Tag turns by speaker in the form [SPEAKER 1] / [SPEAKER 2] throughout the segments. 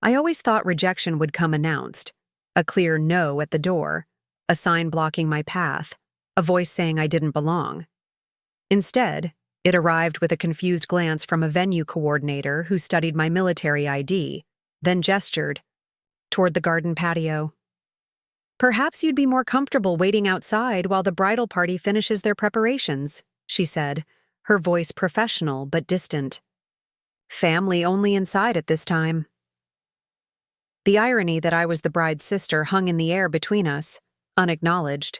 [SPEAKER 1] I always thought rejection would come announced. A clear no at the door, a sign blocking my path, a voice saying I didn't belong. Instead, it arrived with a confused glance from a venue coordinator who studied my military ID, then gestured toward the garden patio. "Perhaps you'd be more comfortable waiting outside while the bridal party finishes their preparations," she said, her voice professional but distant. "Family only inside at this time." The irony that I was the bride's sister hung in the air between us, unacknowledged.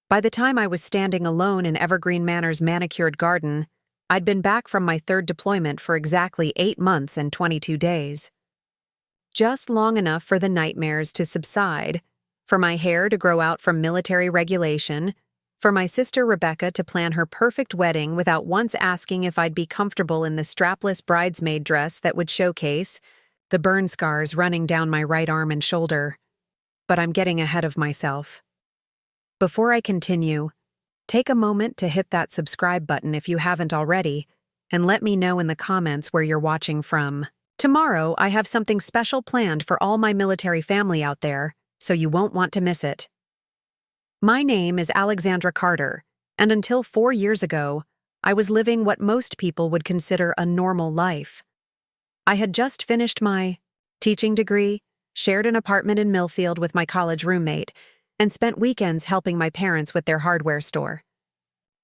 [SPEAKER 1] By the time I was standing alone in Evergreen Manor's manicured garden, I'd been back from my third deployment for exactly 8 months and 22 days. Just long enough for the nightmares to subside, for my hair to grow out from military regulation, for my sister Rebecca to plan her perfect wedding without once asking if I'd be comfortable in the strapless bridesmaid dress that would showcase the burn scars running down my right arm and shoulder. But I'm getting ahead of myself. Before I continue, take a moment to hit that subscribe button if you haven't already, and let me know in the comments where you're watching from. Tomorrow, I have something special planned for all my military family out there, so you won't want to miss it. My name is Alexandra Carter, and until 4 years ago, I was living what most people would consider a normal life. I had just finished my teaching degree, shared an apartment in Millfield with my college roommate, and spent weekends helping my parents with their hardware store.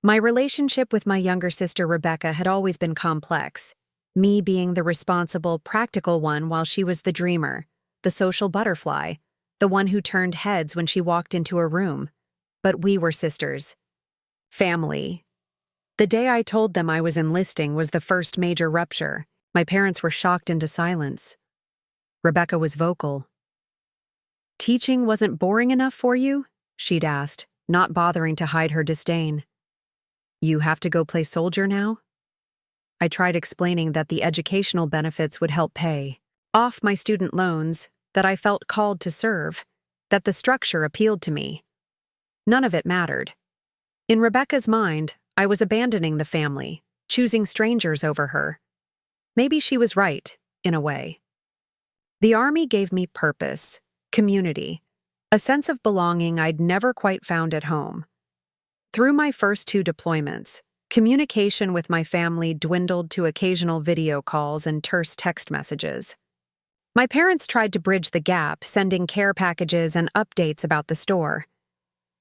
[SPEAKER 1] My relationship with my younger sister Rebecca had always been complex, me being the responsible, practical one while she was the dreamer, the social butterfly, the one who turned heads when she walked into a room. But we were sisters. Family. The day I told them I was enlisting was the first major rupture. My parents were shocked into silence. Rebecca was vocal. "Teaching wasn't boring enough for you?" she'd asked, not bothering to hide her disdain. "You have to go play soldier now?" I tried explaining that the educational benefits would help pay off my student loans, that I felt called to serve, that the structure appealed to me. None of it mattered. In Rebecca's mind, I was abandoning the family, choosing strangers over her. Maybe she was right, in a way. The Army gave me purpose, community, a sense of belonging I'd never quite found at home. Through my first 2 deployments, communication with my family dwindled to occasional video calls and terse text messages. My parents tried to bridge the gap, sending care packages and updates about the store.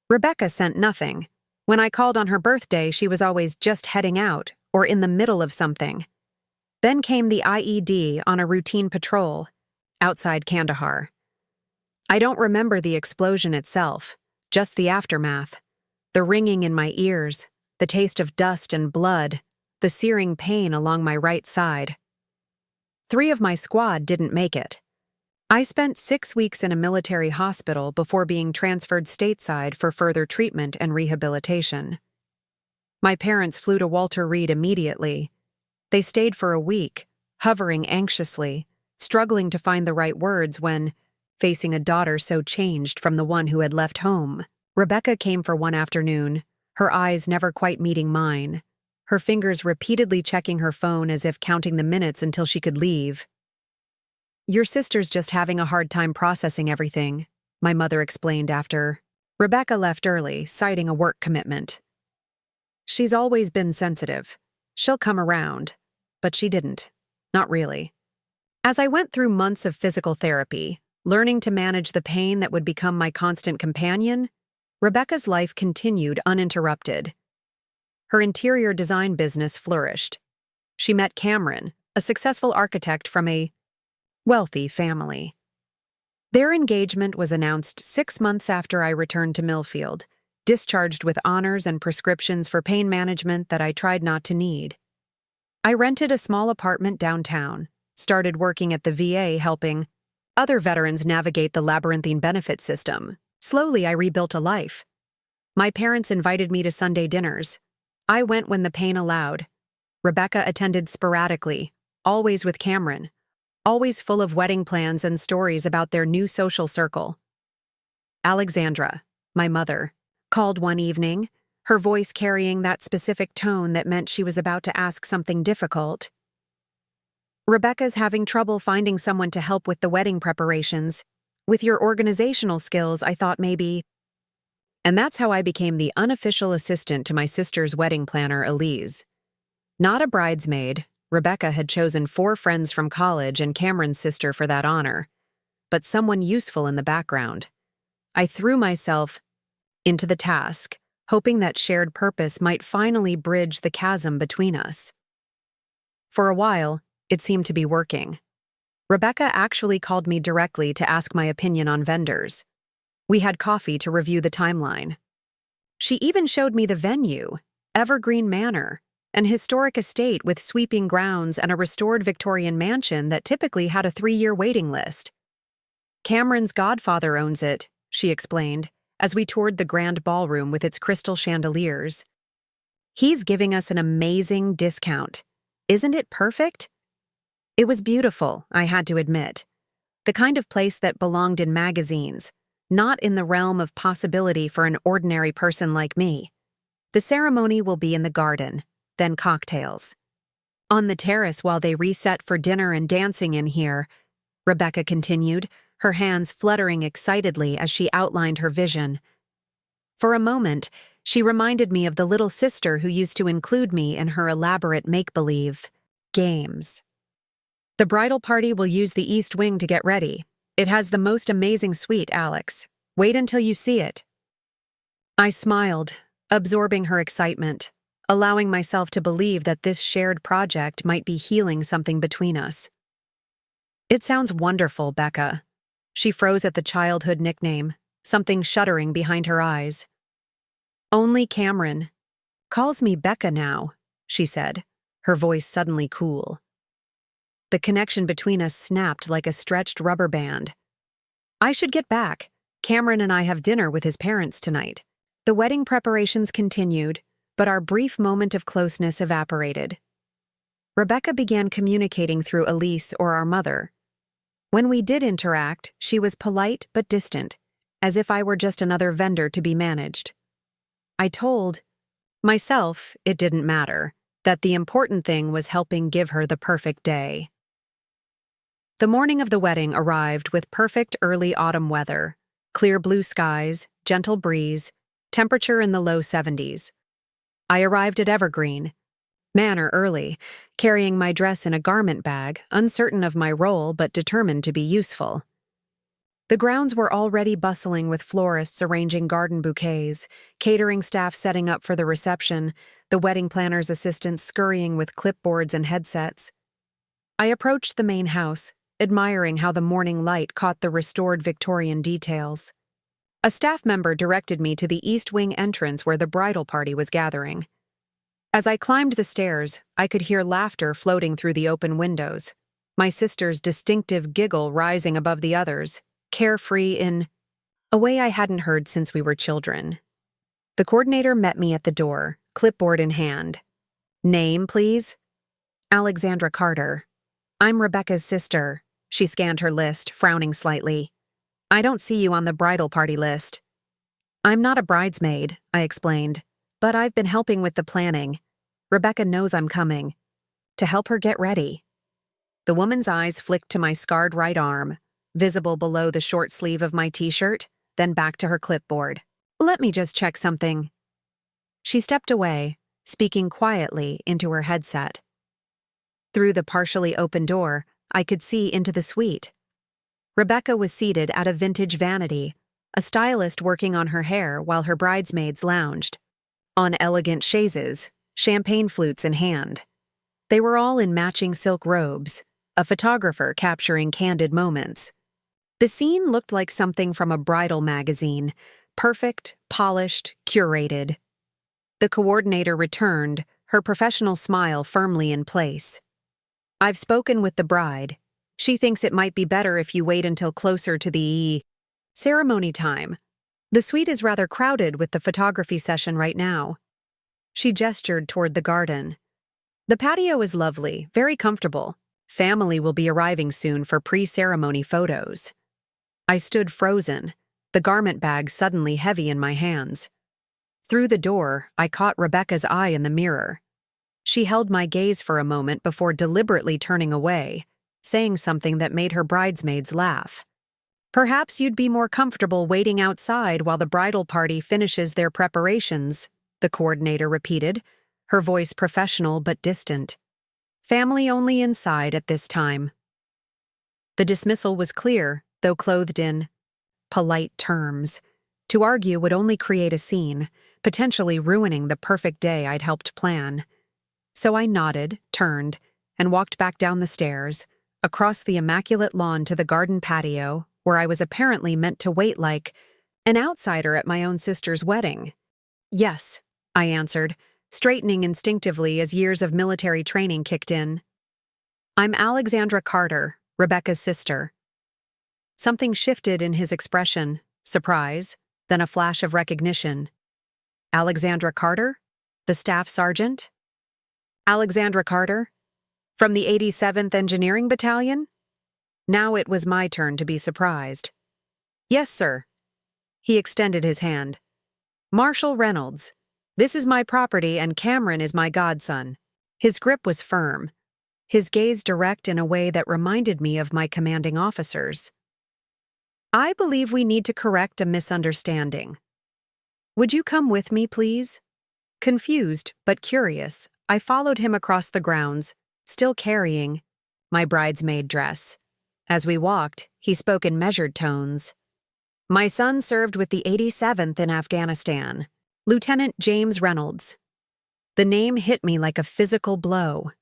[SPEAKER 1] Rebecca sent nothing. When I called on her birthday, she was always just heading out or in the middle of something. Then came the IED on a routine patrol outside Kandahar. I don't remember the explosion itself, just the aftermath. The ringing in my ears, the taste of dust and blood, the searing pain along my right side. 3 of my squad didn't make it. I spent 6 weeks in a military hospital before being transferred stateside for further treatment and rehabilitation. My parents flew to Walter Reed immediately. They stayed for a week, hovering anxiously, struggling to find the right words when, facing a daughter so changed from the one who had left home, Rebecca came for one afternoon, her eyes never quite meeting mine, her fingers repeatedly checking her phone as if counting the minutes until she could leave. "Your sister's just having a hard time processing everything," my mother explained after. Rebecca left early, citing a work commitment. "She's always been sensitive. She'll come around." But she didn't. Not really. As I went through months of physical therapy, learning to manage the pain that would become my constant companion, Rebecca's life continued uninterrupted. Her interior design business flourished. She met Cameron, a successful architect from a wealthy family. Their engagement was announced 6 months after I returned to Millfield, discharged with honors and prescriptions for pain management that I tried not to need. I rented a small apartment downtown, started working at the VA helping other veterans navigate the labyrinthine benefit system. Slowly, I rebuilt a life. My parents invited me to Sunday dinners. I went when the pain allowed. Rebecca attended sporadically, always with Cameron, always full of wedding plans and stories about their new social circle. Alexandra, my mother, called one evening, her voice carrying that specific tone that meant she was about to ask something difficult. Rebecca's having trouble finding someone to help with the wedding preparations. With your organizational skills, I thought maybe. And that's how I became the unofficial assistant to my sister's wedding planner, Elise. Not a bridesmaid, Rebecca had chosen 4 friends from college and Cameron's sister for that honor, but someone useful in the background. I threw myself into the task, hoping that shared purpose might finally bridge the chasm between us. For a while, it seemed to be working. Rebecca actually called me directly to ask my opinion on vendors. We had coffee to review the timeline. She even showed me the venue, Evergreen Manor, an historic estate with sweeping grounds and a restored Victorian mansion that typically had a 3-year waiting list. Cameron's godfather owns it, she explained, as we toured the grand ballroom with its crystal chandeliers. He's giving us an amazing discount. Isn't it perfect? It was beautiful, I had to admit. The kind of place that belonged in magazines, not in the realm of possibility for an ordinary person like me. The ceremony will be in the garden, then cocktails. On the terrace while they reset for dinner and dancing in here, Rebecca continued, her hands fluttering excitedly as she outlined her vision. For a moment, she reminded me of the little sister who used to include me in her elaborate make-believe games. The bridal party will use the East Wing to get ready. It has the most amazing suite, Alex. Wait until you see it. I smiled, absorbing her excitement, allowing myself to believe that this shared project might be healing something between us. It sounds wonderful, Becca. She froze at the childhood nickname, something shuddering behind her eyes. Only Cameron calls me Becca now, she said, her voice suddenly cool. The connection between us snapped like a stretched rubber band. I should get back. Cameron and I have dinner with his parents tonight. The wedding preparations continued, but our brief moment of closeness evaporated. Rebecca began communicating through Elise or our mother. When we did interact, she was polite but distant, as if I were just another vendor to be managed. I told myself it didn't matter, that the important thing was helping give her the perfect day. The morning of the wedding arrived with perfect early autumn weather, clear blue skies, gentle breeze, temperature in the low 70s. I arrived at Evergreen Manor early, carrying my dress in a garment bag, uncertain of my role but determined to be useful. The grounds were already bustling with florists arranging garden bouquets, catering staff setting up for the reception, the wedding planner's assistants scurrying with clipboards and headsets. I approached the main house, admiring how the morning light caught the restored Victorian details. A staff member directed me to the East Wing entrance where the bridal party was gathering. As I climbed the stairs, I could hear laughter floating through the open windows, my sister's distinctive giggle rising above the others, carefree in a way I hadn't heard since we were children. The coordinator met me at the door, clipboard in hand. Name, please? Alexandra Carter. I'm Rebecca's sister. She scanned her list, frowning slightly. I don't see you on the bridal party list. I'm not a bridesmaid, I explained, but I've been helping with the planning. Rebecca knows I'm coming. To help her get ready. The woman's eyes flicked to my scarred right arm, visible below the short sleeve of my t-shirt, then back to her clipboard. Let me just check something. She stepped away, speaking quietly into her headset. Through the partially open door, I could see into the suite. Rebecca was seated at a vintage vanity, a stylist working on her hair while her bridesmaids lounged. On elegant chaises, champagne flutes in hand. They were all in matching silk robes, a photographer capturing candid moments. The scene looked like something from a bridal magazine, perfect, polished, curated. The coordinator returned, her professional smile firmly in place. I've spoken with the bride. She thinks it might be better if you wait until closer to the ceremony time. The suite is rather crowded with the photography session right now. She gestured toward the garden. The patio is lovely, very comfortable. Family will be arriving soon for pre-ceremony photos. I stood frozen, the garment bag suddenly heavy in my hands. Through the door, I caught Rebecca's eye in the mirror. She held my gaze for a moment before deliberately turning away, saying something that made her bridesmaids laugh. "Perhaps you'd be more comfortable waiting outside while the bridal party finishes their preparations," the coordinator repeated, her voice professional but distant. "Family only inside at this time." The dismissal was clear, though clothed in polite terms. To argue would only create a scene, potentially ruining the perfect day I'd helped plan. So I nodded, turned, and walked back down the stairs, across the immaculate lawn to the garden patio, where I was apparently meant to wait like an outsider at my own sister's wedding. "Yes," I answered, straightening instinctively as years of military training kicked in. "I'm Alexandra Carter, Rebecca's sister." Something shifted in his expression, surprise, then a flash of recognition. "Alexandra Carter? The staff sergeant?" "Alexandra Carter? From the 87th Engineering Battalion?" Now it was my turn to be surprised. "Yes, sir." He extended his hand. "Marshal Reynolds. This is my property and Cameron is my godson." His grip was firm, his gaze direct in a way that reminded me of my commanding officers. "I believe we need to correct a misunderstanding. Would you come with me, please?" Confused but curious, I followed him across the grounds, still carrying my bridesmaid dress. As we walked, he spoke in measured tones. "My son served with the 87th in Afghanistan, Lieutenant James Reynolds." The name hit me like a physical blow.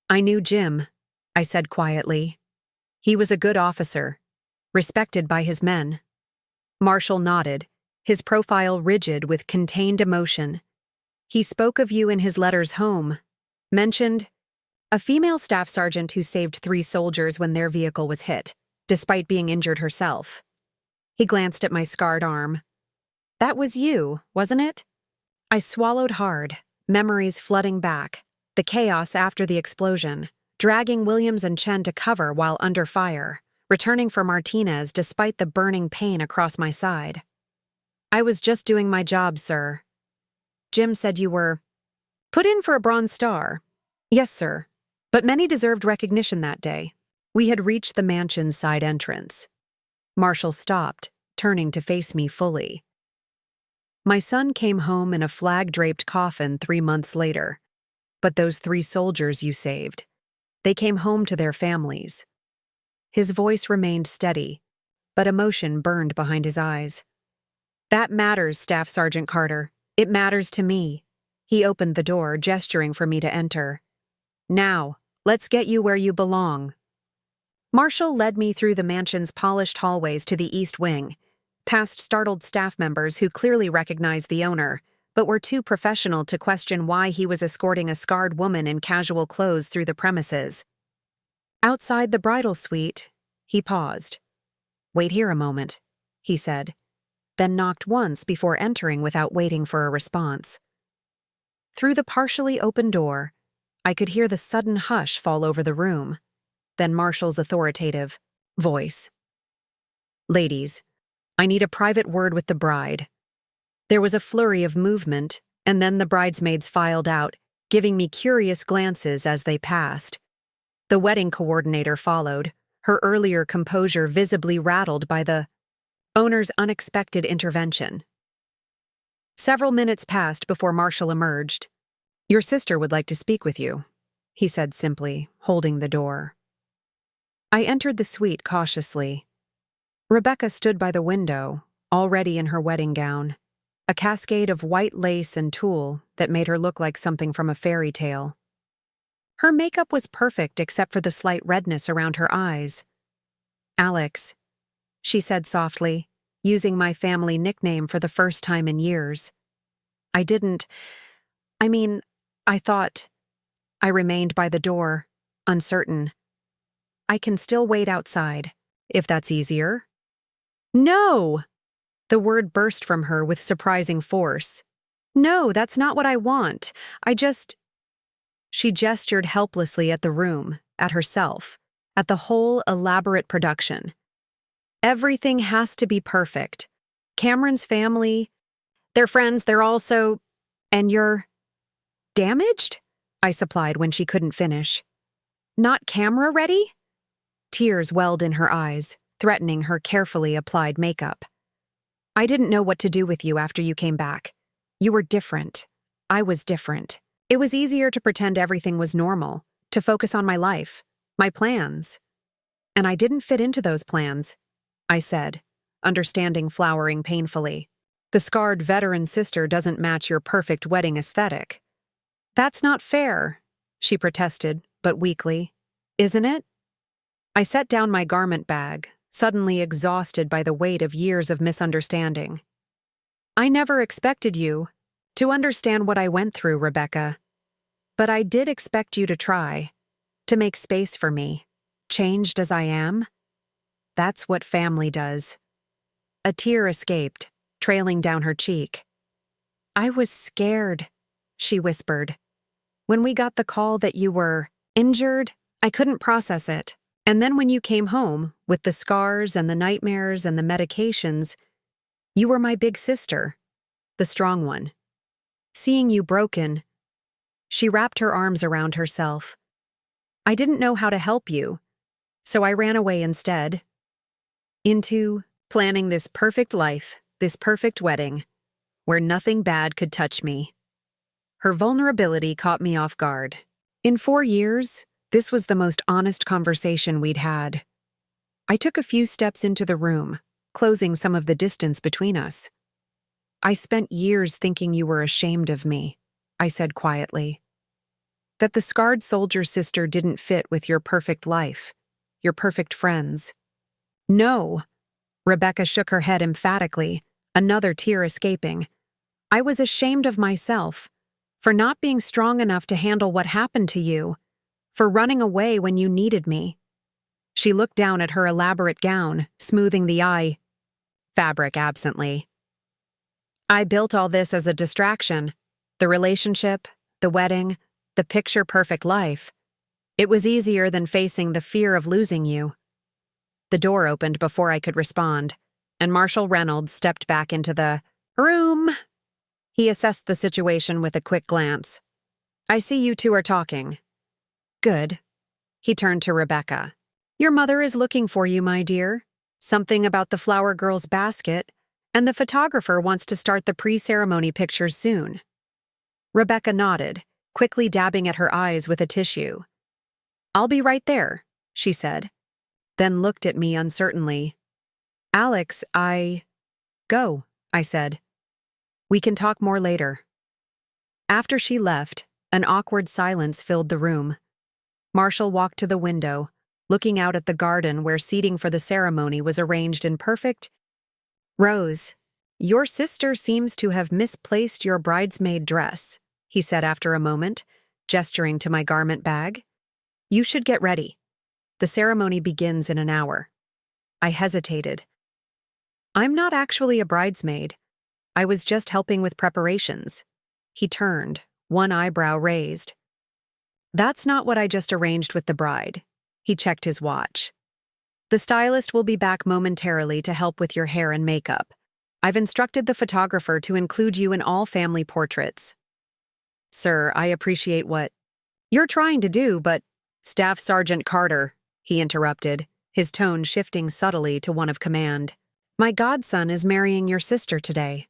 [SPEAKER 1] "I knew Jim," I said quietly. "He was a good officer, respected by his men." Marshall nodded, his profile rigid with contained emotion. "He spoke of you in his letters home, mentioned a female staff sergeant who saved 3 soldiers when their vehicle was hit, despite being injured herself." He glanced at my scarred arm. "That was you, wasn't it?" I swallowed hard, memories flooding back, the chaos after the explosion, dragging Williams and Chen to cover while under fire, returning for Martinez despite the burning pain across my side. "I was just doing my job, sir." "Jim said you were put in for a Bronze Star." "Yes, sir. But many deserved recognition that day." We had reached the mansion's side entrance. Marshall stopped, turning to face me fully. "My son came home in a flag-draped coffin 3 months later. But those 3 soldiers you saved, they came home to their families." His voice remained steady, but emotion burned behind his eyes. "That matters, Staff Sergeant Carter. It matters to me." He opened the door, gesturing for me to enter. "Now, let's get you where you belong." Marshall led me through the mansion's polished hallways to the East Wing, past startled staff members who clearly recognized the owner, but were too professional to question why he was escorting a scarred woman in casual clothes through the premises. Outside the bridal suite, he paused. "Wait here a moment," he said, then knocked once before entering without waiting for a response. Through the partially open door, I could hear the sudden hush fall over the room, then Marshall's authoritative voice. "Ladies, I need a private word with the bride." There was a flurry of movement, and then the bridesmaids filed out, giving me curious glances as they passed. The wedding coordinator followed, her earlier composure visibly rattled by the owner's unexpected intervention. Several minutes passed before Marshall emerged. "Your sister would like to speak with you," he said simply, holding the door. I entered the suite cautiously. Rebecca stood by the window, already in her wedding gown, a cascade of white lace and tulle that made her look like something from a fairy tale. Her makeup was perfect except for the slight redness around her eyes. "Alex," she said softly, using my family nickname for the first time in years. I thought. I remained by the door, uncertain. "I can still wait outside, if that's easier." "No!" The word burst from her with surprising force. "No, that's not what I want. She gestured helplessly at the room, at herself, at the whole elaborate production. "Everything has to be perfect. Cameron's family, their friends, they're all so. And you're damaged?" I supplied when she couldn't finish. Not camera ready? Tears welled in her eyes, threatening her carefully applied makeup. I didn't know what to do with you after you came back. You were different. I was different. It was easier to pretend everything was normal, to focus on my life, my plans. And I didn't fit into those plans, I said, understanding flowering painfully. The scarred veteran sister doesn't match your perfect wedding aesthetic. That's not fair, she protested, but weakly. Isn't it? I set down my garment bag, suddenly exhausted by the weight of years of misunderstanding. I never expected you to understand what I went through, Rebecca. But I did expect you to try, to make space for me, changed as I am. That's what family does. A tear escaped, trailing down her cheek. I was scared, she whispered. When we got the call that you were injured, I couldn't process it. And then when you came home, with the scars and the nightmares and the medications, you were my big sister, the strong one. Seeing you broken, she wrapped her arms around herself. I didn't know how to help you, so I ran away instead. Into planning this perfect life, this perfect wedding, where nothing bad could touch me. Her vulnerability caught me off guard. In 4 years, this was the most honest conversation we'd had. I took a few steps into the room, closing some of the distance between us. I spent years thinking you were ashamed of me, I said quietly. That the scarred soldier sister didn't fit with your perfect life, your perfect friends. No, Rebecca shook her head emphatically, another tear escaping. I was ashamed of myself, for not being strong enough to handle what happened to you, for running away when you needed me. She looked down at her elaborate gown, smoothing the fabric absently. I built all this as a distraction. The relationship, the wedding, the picture-perfect life. It was easier than facing the fear of losing you. The door opened before I could respond, and Marshall Reynolds stepped back into the room. He assessed the situation with a quick glance. I see you two are talking. Good. He turned to Rebecca. Your mother is looking for you, my dear. Something about the flower girl's basket, and the photographer wants to start the pre-ceremony pictures soon. Rebecca nodded, quickly dabbing at her eyes with a tissue. I'll be right there, she said, then looked at me uncertainly. Alex, Go, I said. We can talk more later. After she left, an awkward silence filled the room. Marshall walked to the window, looking out at the garden where seating for the ceremony was arranged in perfect. Rose, your sister seems to have misplaced your bridesmaid dress, he said after a moment, gesturing to my garment bag. You should get ready. The ceremony begins in an hour. I hesitated. I'm not actually a bridesmaid. I was just helping with preparations. He turned, one eyebrow raised. That's not what I just arranged with the bride. He checked his watch. The stylist will be back momentarily to help with your hair and makeup. I've instructed the photographer to include you in all family portraits. Sir, I appreciate what you're trying to do, but Staff Sergeant Carter, he interrupted, his tone shifting subtly to one of command. My godson is marrying your sister today.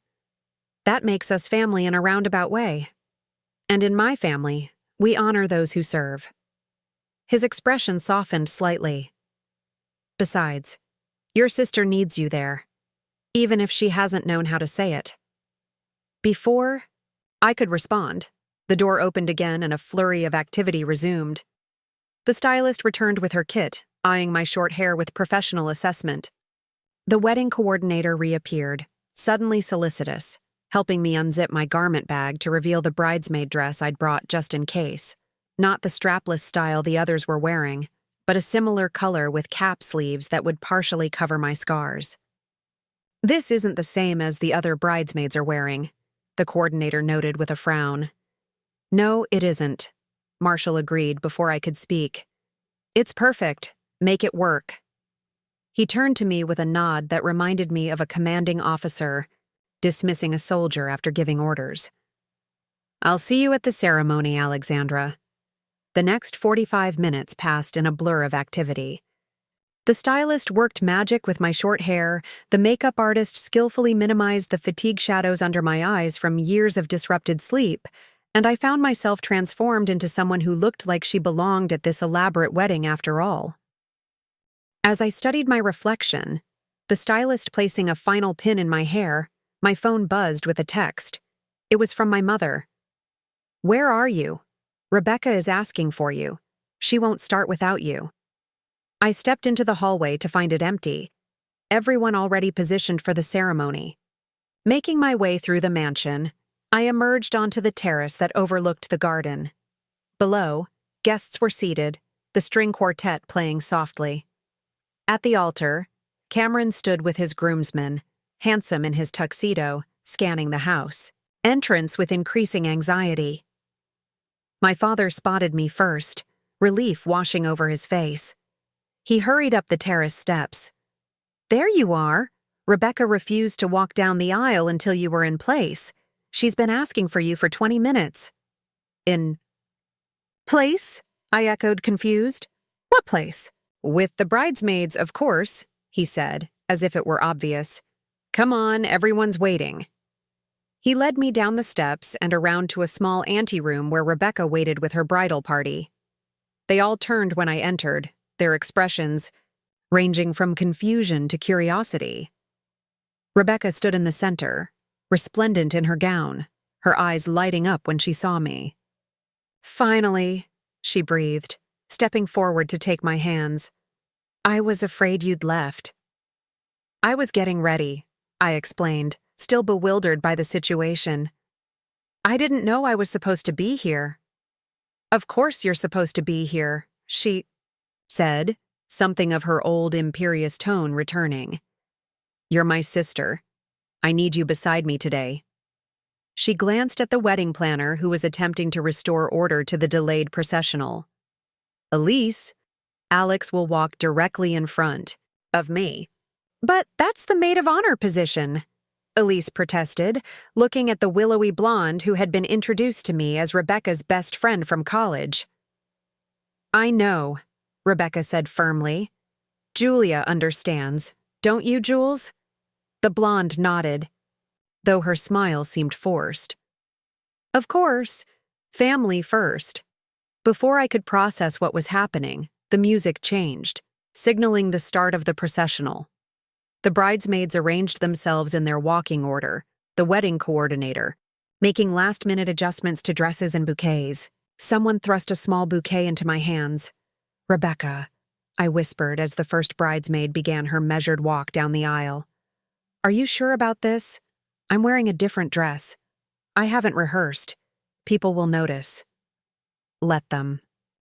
[SPEAKER 1] That makes us family in a roundabout way. And in my family, we honor those who serve. His expression softened slightly. Besides, your sister needs you there, even if she hasn't known how to say it. Before I could respond, the door opened again and a flurry of activity resumed. The stylist returned with her kit, eyeing my short hair with professional assessment. The wedding coordinator reappeared, suddenly solicitous, helping me unzip my garment bag to reveal the bridesmaid dress I'd brought just in case. Not the strapless style the others were wearing, but a similar color with cap sleeves that would partially cover my scars. This isn't the same as the other bridesmaids are wearing, the coordinator noted with a frown. No, it isn't, Marshall agreed before I could speak. It's perfect. Make it work. He turned to me with a nod that reminded me of a commanding officer dismissing a soldier after giving orders. I'll see you at the ceremony, Alexandra. The next 45 minutes passed in a blur of activity. The stylist worked magic with my short hair, the makeup artist skillfully minimized the fatigue shadows under my eyes from years of disrupted sleep, and I found myself transformed into someone who looked like she belonged at this elaborate wedding after all. As I studied my reflection, the stylist placing a final pin in my hair, my phone buzzed with a text. It was from my mother. "Where are you? Rebecca is asking for you. She won't start without you." I stepped into the hallway to find it empty, everyone already positioned for the ceremony. Making my way through the mansion, I emerged onto the terrace that overlooked the garden. Below, guests were seated, the string quartet playing softly. At the altar, Cameron stood with his groomsmen, handsome in his tuxedo, scanning the house. Entrance with increasing anxiety. My father spotted me first, relief washing over his face. He hurried up the terrace steps. "There you are. Rebecca refused to walk down the aisle until you were in place. She's been asking for you for 20 minutes. "In place?" I echoed, confused. "What place?" "With the bridesmaids, of course," he said, as if it were obvious. "Come on, everyone's waiting." He led me down the steps and around to a small anteroom where Rebecca waited with her bridal party. They all turned when I entered, their expressions ranging from confusion to curiosity. Rebecca stood in the center, resplendent in her gown, her eyes lighting up when she saw me. "Finally," she breathed, stepping forward to take my hands. "I was afraid you'd left." "I was getting ready," I explained, still bewildered by the situation. "I didn't know I was supposed to be here." "Of course you're supposed to be here," she said, something of her old imperious tone returning. "You're my sister. I need you beside me today." She glanced at the wedding planner who was attempting to restore order to the delayed processional. "Elise, Alex will walk directly in front of me." "But that's the maid of honor position," Elise protested, looking at the willowy blonde who had been introduced to me as Rebecca's best friend from college. "I know," Rebecca said firmly. "Julia understands. Don't you, Jules?" The blonde nodded, though her smile seemed forced. "Of course. Family first." Before I could process what was happening, the music changed, signaling the start of the processional. The bridesmaids arranged themselves in their walking order, the wedding coordinator, making last-minute adjustments to dresses and bouquets. Someone thrust a small bouquet into my hands. "Rebecca," I whispered as the first bridesmaid began her measured walk down the aisle. "Are you sure about this? I'm wearing a different dress. I haven't rehearsed. People will notice." "Let them,"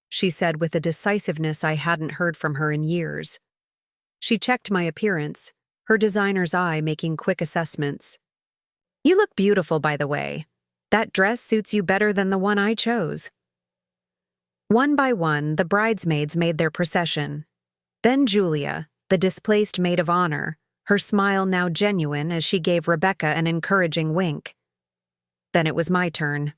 [SPEAKER 1] she said with a decisiveness I hadn't heard from her in years. She checked my appearance, her designer's eye making quick assessments. "You look beautiful, by the way. That dress suits you better than the one I chose." One by one, the bridesmaids made their procession. Then Julia, the displaced maid of honor, her smile now genuine as she gave Rebecca an encouraging wink. Then it was my turn.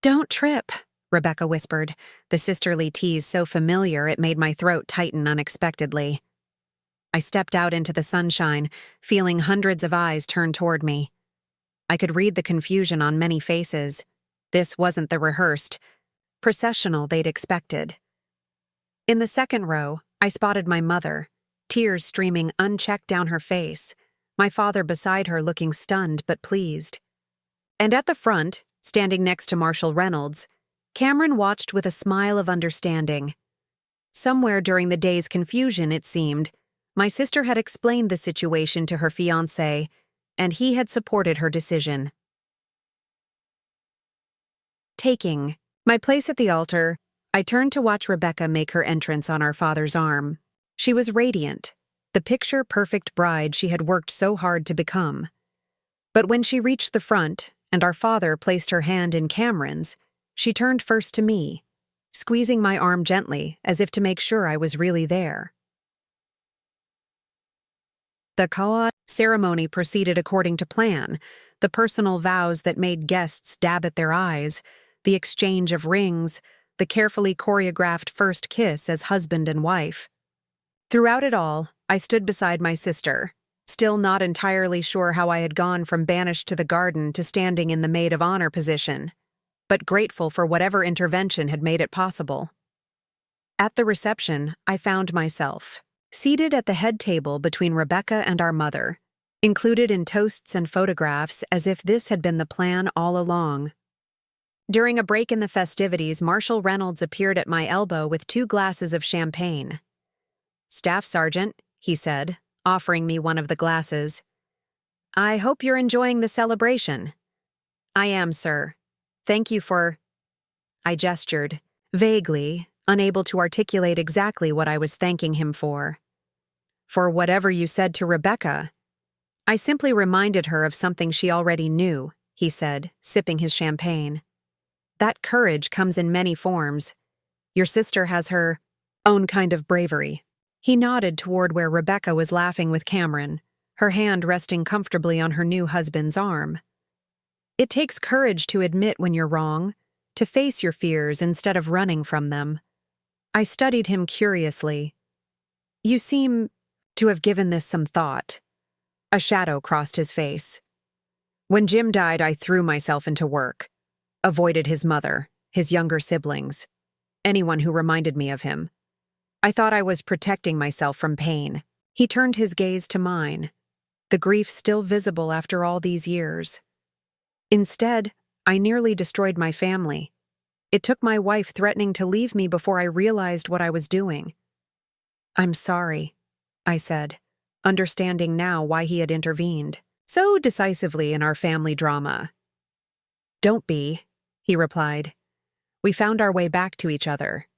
[SPEAKER 1] "Don't trip," Rebecca whispered, the sisterly tease so familiar it made my throat tighten unexpectedly. I stepped out into the sunshine, feeling hundreds of eyes turn toward me. I could read the confusion on many faces. This wasn't the rehearsed processional they'd expected. In the second row, I spotted my mother, tears streaming unchecked down her face, my father beside her looking stunned but pleased. And at the front, standing next to Marshall Reynolds, Cameron watched with a smile of understanding. Somewhere during the day's confusion, it seemed, my sister had explained the situation to her fiancé, and he had supported her decision. Taking my place at the altar, I turned to watch Rebecca make her entrance on our father's arm. She was radiant, the picture-perfect bride she had worked so hard to become. But when she reached the front, and our father placed her hand in Cameron's, she turned first to me, squeezing my arm gently as if to make sure I was really there. The Kawa ceremony proceeded according to plan, The personal vows that made guests dab at their eyes, the exchange of rings, the carefully choreographed first kiss as husband and wife. Throughout it all, I stood beside my sister, still not entirely sure how I had gone from banished to the garden to standing in the maid of honor position, but grateful for whatever intervention had made it possible. At the reception, I found myself seated at the head table between Rebecca and our mother, included in toasts and photographs as if this had been the plan all along. During a break in the festivities, Marshal Reynolds appeared at my elbow with 2 glasses of champagne. "Staff Sergeant," he said, offering me one of the glasses. "I hope you're enjoying the celebration." "I am, sir. Thank you for—" I gestured, vaguely, unable to articulate exactly what I was thanking him for. "For whatever you said to Rebecca." "I simply reminded her of something she already knew," he said, sipping his champagne. "That courage comes in many forms. Your sister has her own kind of bravery." He nodded toward where Rebecca was laughing with Cameron, her hand resting comfortably on her new husband's arm. "It takes courage to admit when you're wrong, to face your fears instead of running from them." I studied him curiously. "You seem to have given this some thought." A shadow crossed his face. "When Jim died, I threw myself into work. Avoided his mother, his younger siblings, anyone who reminded me of him. I thought I was protecting myself from pain." He turned his gaze to mine, the grief still visible after all these years. "Instead, I nearly destroyed my family. It took my wife threatening to leave me before I realized what I was doing." "I'm sorry," I said, understanding now why he had intervened so decisively in our family drama. "Don't be," he replied. "We found our way back to each other,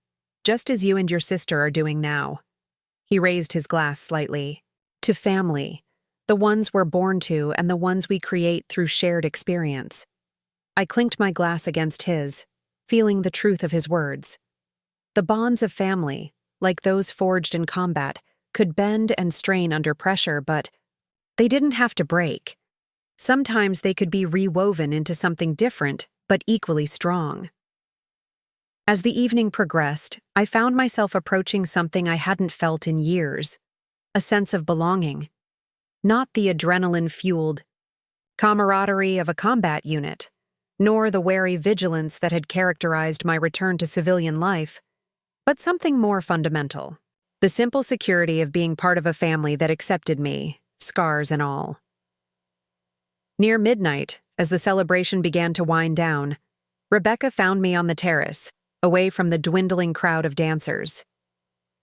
[SPEAKER 1] just as you and your sister are doing now." He raised his glass slightly. "To family, the ones we're born to and the ones we create through shared experience." I clinked my glass against his, feeling the truth of his words. The bonds of family, like those forged in combat, could bend and strain under pressure, but they didn't have to break. Sometimes they could be rewoven into something different, but equally strong. As the evening progressed, I found myself approaching something I hadn't felt in years, a sense of belonging. Not the adrenaline-fueled camaraderie of a combat unit, nor the wary vigilance that had characterized my return to civilian life, but something more fundamental. The simple security of being part of a family that accepted me, scars and all. Near midnight, as the celebration began to wind down, Rebecca found me on the terrace, away from the dwindling crowd of dancers.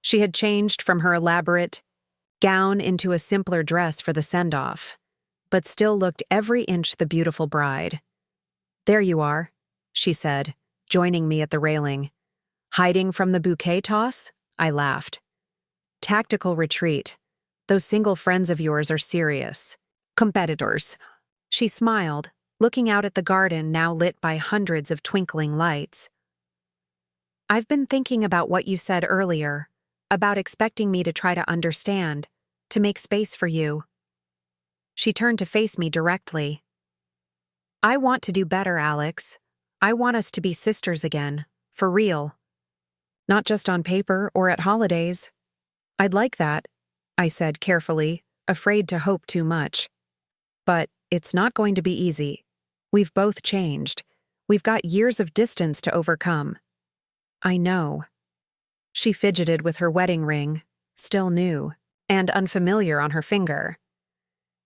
[SPEAKER 1] She had changed from her elaborate gown into a simpler dress for the send-off, but still looked every inch the beautiful bride. "There you are," she said, joining me at the railing. "Hiding from the bouquet toss?" I laughed. "Tactical retreat. Those single friends of yours are serious competitors." She smiled, looking out at the garden now lit by hundreds of twinkling lights. "I've been thinking about what you said earlier, about expecting me to try to understand, to make space for you." She turned to face me directly. "I want to do better, Alex. I want us to be sisters again, for real. Not just on paper or at holidays." "I'd like that," I said carefully, afraid to hope too much. "But it's not going to be easy. We've both changed. We've got years of distance to overcome." "I know." She fidgeted with her wedding ring, still new, and unfamiliar on her finger.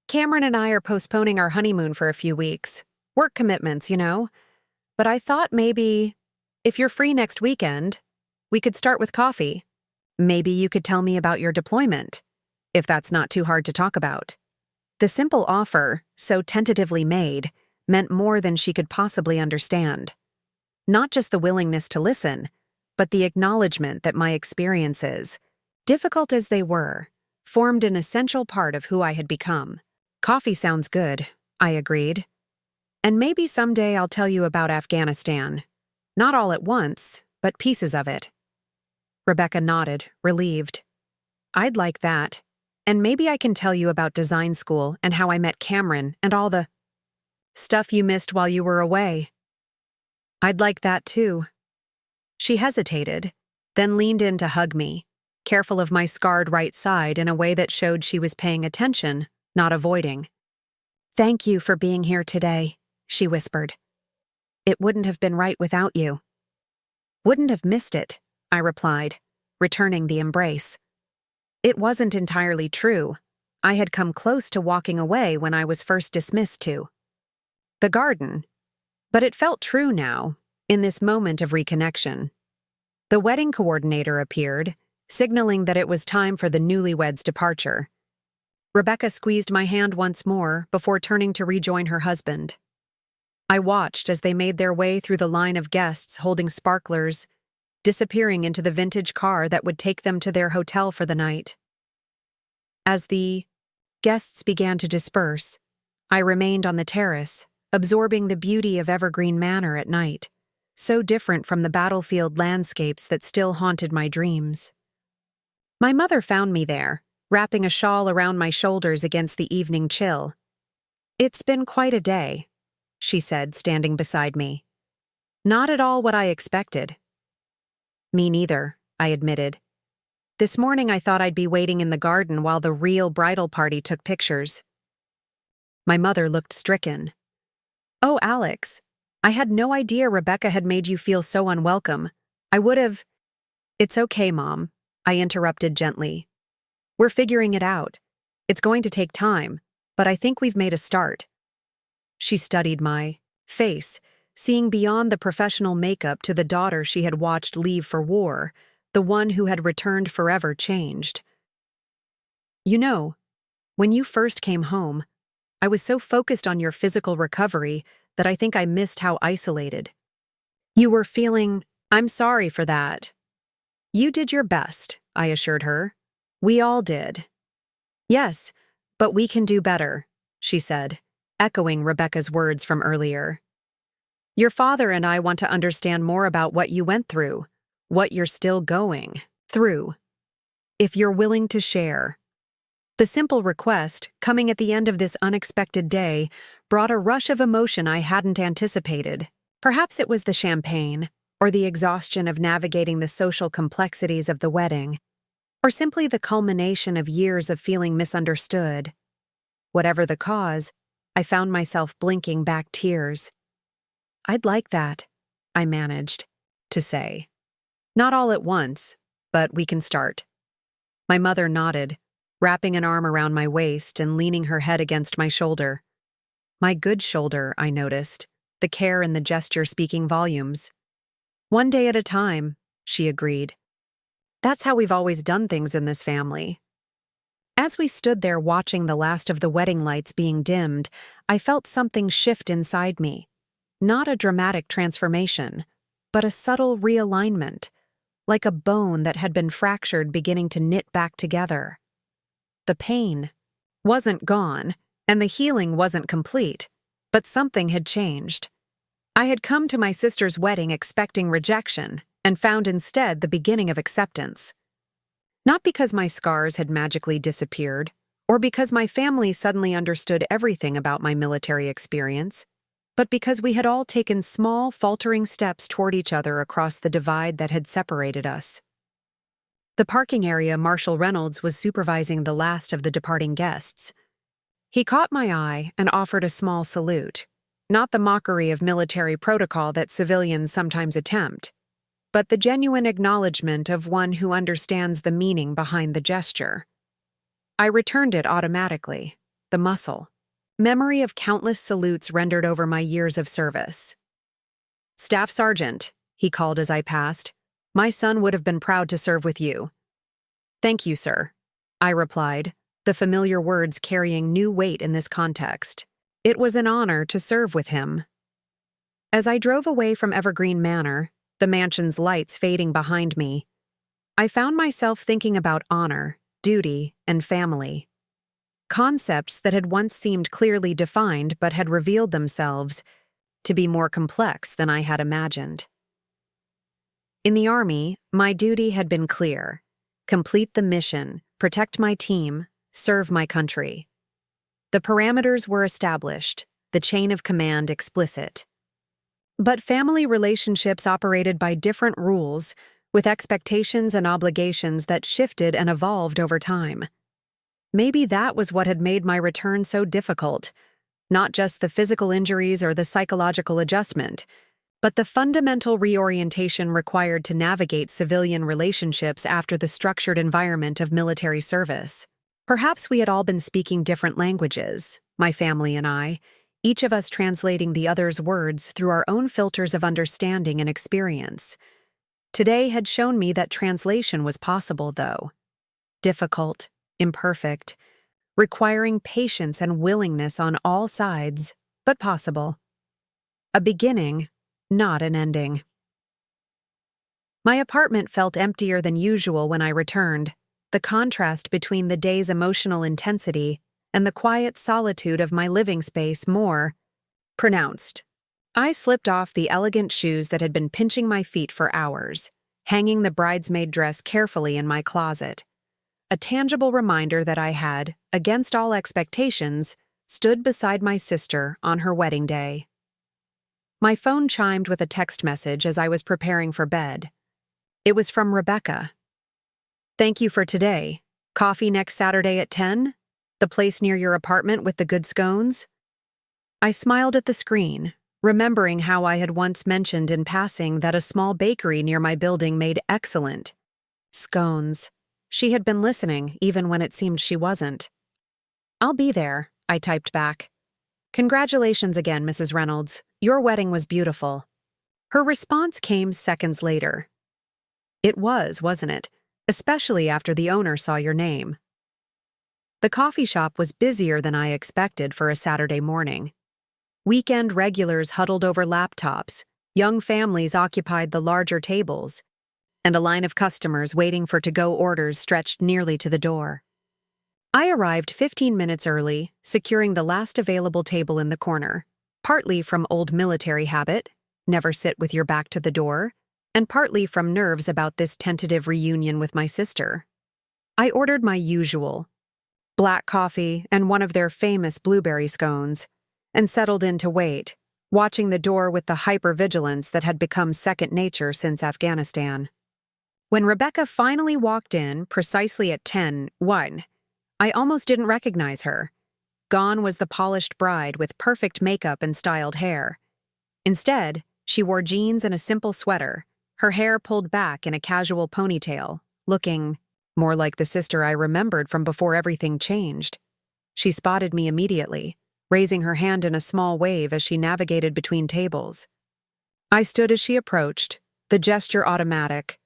[SPEAKER 1] "Cameron and I are postponing our honeymoon for a few weeks. Work commitments, you know. But I thought maybe, if you're free next weekend, we could start with coffee. Maybe you could tell me about your deployment, if that's not too hard to talk about." The simple offer, so tentatively made, meant more than she could possibly understand. Not just the willingness to listen, but the acknowledgement that my experiences, difficult as they were, formed an essential part of who I had become. "Coffee sounds good," I agreed. "And maybe someday I'll tell you about Afghanistan. Not all at once, but pieces of it." Rebecca nodded, relieved. "I'd like that. And maybe I can tell you about design school and how I met Cameron and all the—" Stuff you missed while you were away. I'd like that too. She hesitated, then leaned in to hug me, careful of my scarred right side in a way that showed she was paying attention, not avoiding. Thank you for being here today, she whispered. It wouldn't have been right without you. Wouldn't have missed it, I replied, returning the embrace. It wasn't entirely true. I had come close to walking away when I was first dismissed to the garden. But it felt true now, in this moment of reconnection. The wedding coordinator appeared, signaling that it was time for the newlyweds' departure. Rebecca squeezed my hand once more before turning to rejoin her husband. I watched as they made their way through the line of guests holding sparklers, disappearing into the vintage car that would take them to their hotel for the night. As the guests began to disperse, I remained on the terrace, absorbing the beauty of Evergreen Manor at night, so different from the battlefield landscapes that still haunted my dreams. My mother found me there, wrapping a shawl around my shoulders against the evening chill. It's been quite a day, she said, standing beside me. Not at all what I expected. Me neither, I admitted. This morning I thought I'd be waiting in the garden while the real bridal party took pictures. My mother looked stricken. Oh, Alex, I had no idea Rebecca had made you feel so unwelcome. I would have— It's okay, Mom, I interrupted gently. We're figuring it out. It's going to take time, but I think we've made a start. She studied my face, seeing beyond the professional makeup to the daughter she had watched leave for war, the one who had returned forever changed. You know, when you first came home, I was so focused on your physical recovery that I think I missed how isolated you were feeling. I'm sorry for that. You did your best, I assured her. We all did. Yes, but we can do better, she said, echoing Rebecca's words from earlier. Your father and I want to understand more about what you went through, what you're still going through. If you're willing to share. The simple request, coming at the end of this unexpected day, brought a rush of emotion I hadn't anticipated. Perhaps it was the champagne, or the exhaustion of navigating the social complexities of the wedding, or simply the culmination of years of feeling misunderstood. Whatever the cause, I found myself blinking back tears. I'd like that, I managed to say. Not all at once, but we can start. My mother nodded, wrapping an arm around my waist and leaning her head against my shoulder. My good shoulder, I noticed, the care in the gesture speaking volumes. One day at a time, she agreed. That's how we've always done things in this family. As we stood there watching the last of the wedding lights being dimmed, I felt something shift inside me. Not a dramatic transformation, but a subtle realignment, like a bone that had been fractured beginning to knit back together. The pain wasn't gone, and the healing wasn't complete, but something had changed. I had come to my sister's wedding expecting rejection, and found instead the beginning of acceptance. Not because my scars had magically disappeared, or because my family suddenly understood everything about my military experience, but because we had all taken small, faltering steps toward each other across the divide that had separated us. The parking area Marshal Reynolds was supervising the last of the departing guests. He caught my eye and offered a small salute, not the mockery of military protocol that civilians sometimes attempt, but the genuine acknowledgement of one who understands the meaning behind the gesture. I returned it automatically, the muscle, memory of countless salutes rendered over my years of service. Staff Sergeant, he called as I passed. My son would have been proud to serve with you. Thank you, sir, I replied, the familiar words carrying new weight in this context. It was an honor to serve with him. As I drove away from Evergreen Manor, the mansion's lights fading behind me, I found myself thinking about honor, duty, and family. Concepts that had once seemed clearly defined but had revealed themselves to be more complex than I had imagined. In the Army, my duty had been clear: complete the mission, protect my team, serve my country. The parameters were established, the chain of command explicit. But family relationships operated by different rules, with expectations and obligations that shifted and evolved over time. Maybe that was what had made my return so difficult, not just the physical injuries or the psychological adjustment, but the fundamental reorientation required to navigate civilian relationships after the structured environment of military service. Perhaps we had all been speaking different languages, my family and I, each of us translating the other's words through our own filters of understanding and experience. Today had shown me that translation was possible, though. Difficult, imperfect, requiring patience and willingness on all sides, but possible. A beginning, not an ending. My apartment felt emptier than usual when I returned, the contrast between the day's emotional intensity and the quiet solitude of my living space more pronounced. I slipped off the elegant shoes that had been pinching my feet for hours, hanging the bridesmaid dress carefully in my closet. A tangible reminder that I had, against all expectations, stood beside my sister on her wedding day. My phone chimed with a text message as I was preparing for bed. It was from Rebecca. "Thank you for today. Coffee next Saturday at 10? The place near your apartment with the good scones?" I smiled at the screen, remembering how I had once mentioned in passing that a small bakery near my building made excellent scones. She had been listening, even when it seemed she wasn't. "I'll be there," I typed back. "Congratulations again, Mrs. Reynolds. Your wedding was beautiful." Her response came seconds later. "It was, wasn't it? Especially after the owner saw your name." The coffee shop was busier than I expected for a Saturday morning. Weekend regulars huddled over laptops, young families occupied the larger tables, and a line of customers waiting for to-go orders stretched nearly to the door. I arrived 15 minutes early, securing the last available table in the corner, partly from old military habit, never sit with your back to the door, and partly from nerves about this tentative reunion with my sister. I ordered my usual, black coffee and one of their famous blueberry scones, and settled in to wait, watching the door with the hypervigilance that had become second nature since Afghanistan. When Rebecca finally walked in, precisely at 10:01, I almost didn't recognize her. Gone was the polished bride with perfect makeup and styled hair. Instead, she wore jeans and a simple sweater, her hair pulled back in a casual ponytail, looking more like the sister I remembered from before everything changed. She spotted me immediately, raising her hand in a small wave as she navigated between tables. I stood as she approached, the gesture automatic,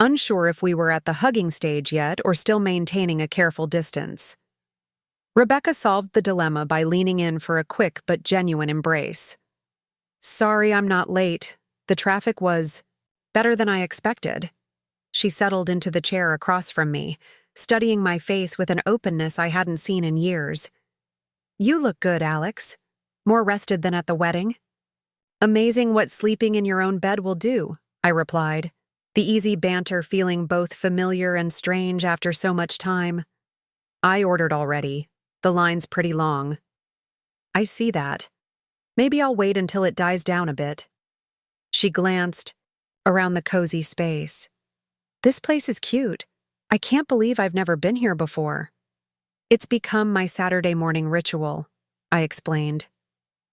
[SPEAKER 1] unsure if we were at the hugging stage yet or still maintaining a careful distance. Rebecca solved the dilemma by leaning in for a quick but genuine embrace. "Sorry I'm not late. The traffic was better than I expected." She settled into the chair across from me, studying my face with an openness I hadn't seen in years. "You look good, Alex. More rested than at the wedding." "Amazing what sleeping in your own bed will do," I replied, the easy banter feeling both familiar and strange after so much time. "I ordered already. The line's pretty long." "I see that. Maybe I'll wait until it dies down a bit." She glanced around the cozy space. "This place is cute. I can't believe I've never been here before." "It's become my Saturday morning ritual," I explained.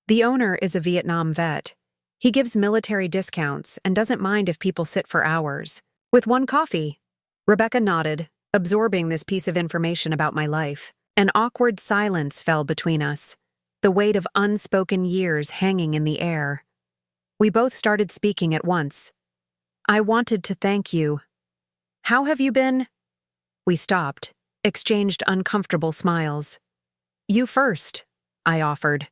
[SPEAKER 1] "The owner is a Vietnam vet. He gives military discounts and doesn't mind if people sit for hours. With one coffee." Rebecca nodded, absorbing this piece of information about my life. An awkward silence fell between us, the weight of unspoken years hanging in the air. We both started speaking at once. "I wanted to thank you. How have you been?" We stopped, exchanged uncomfortable smiles. "You first," I offered.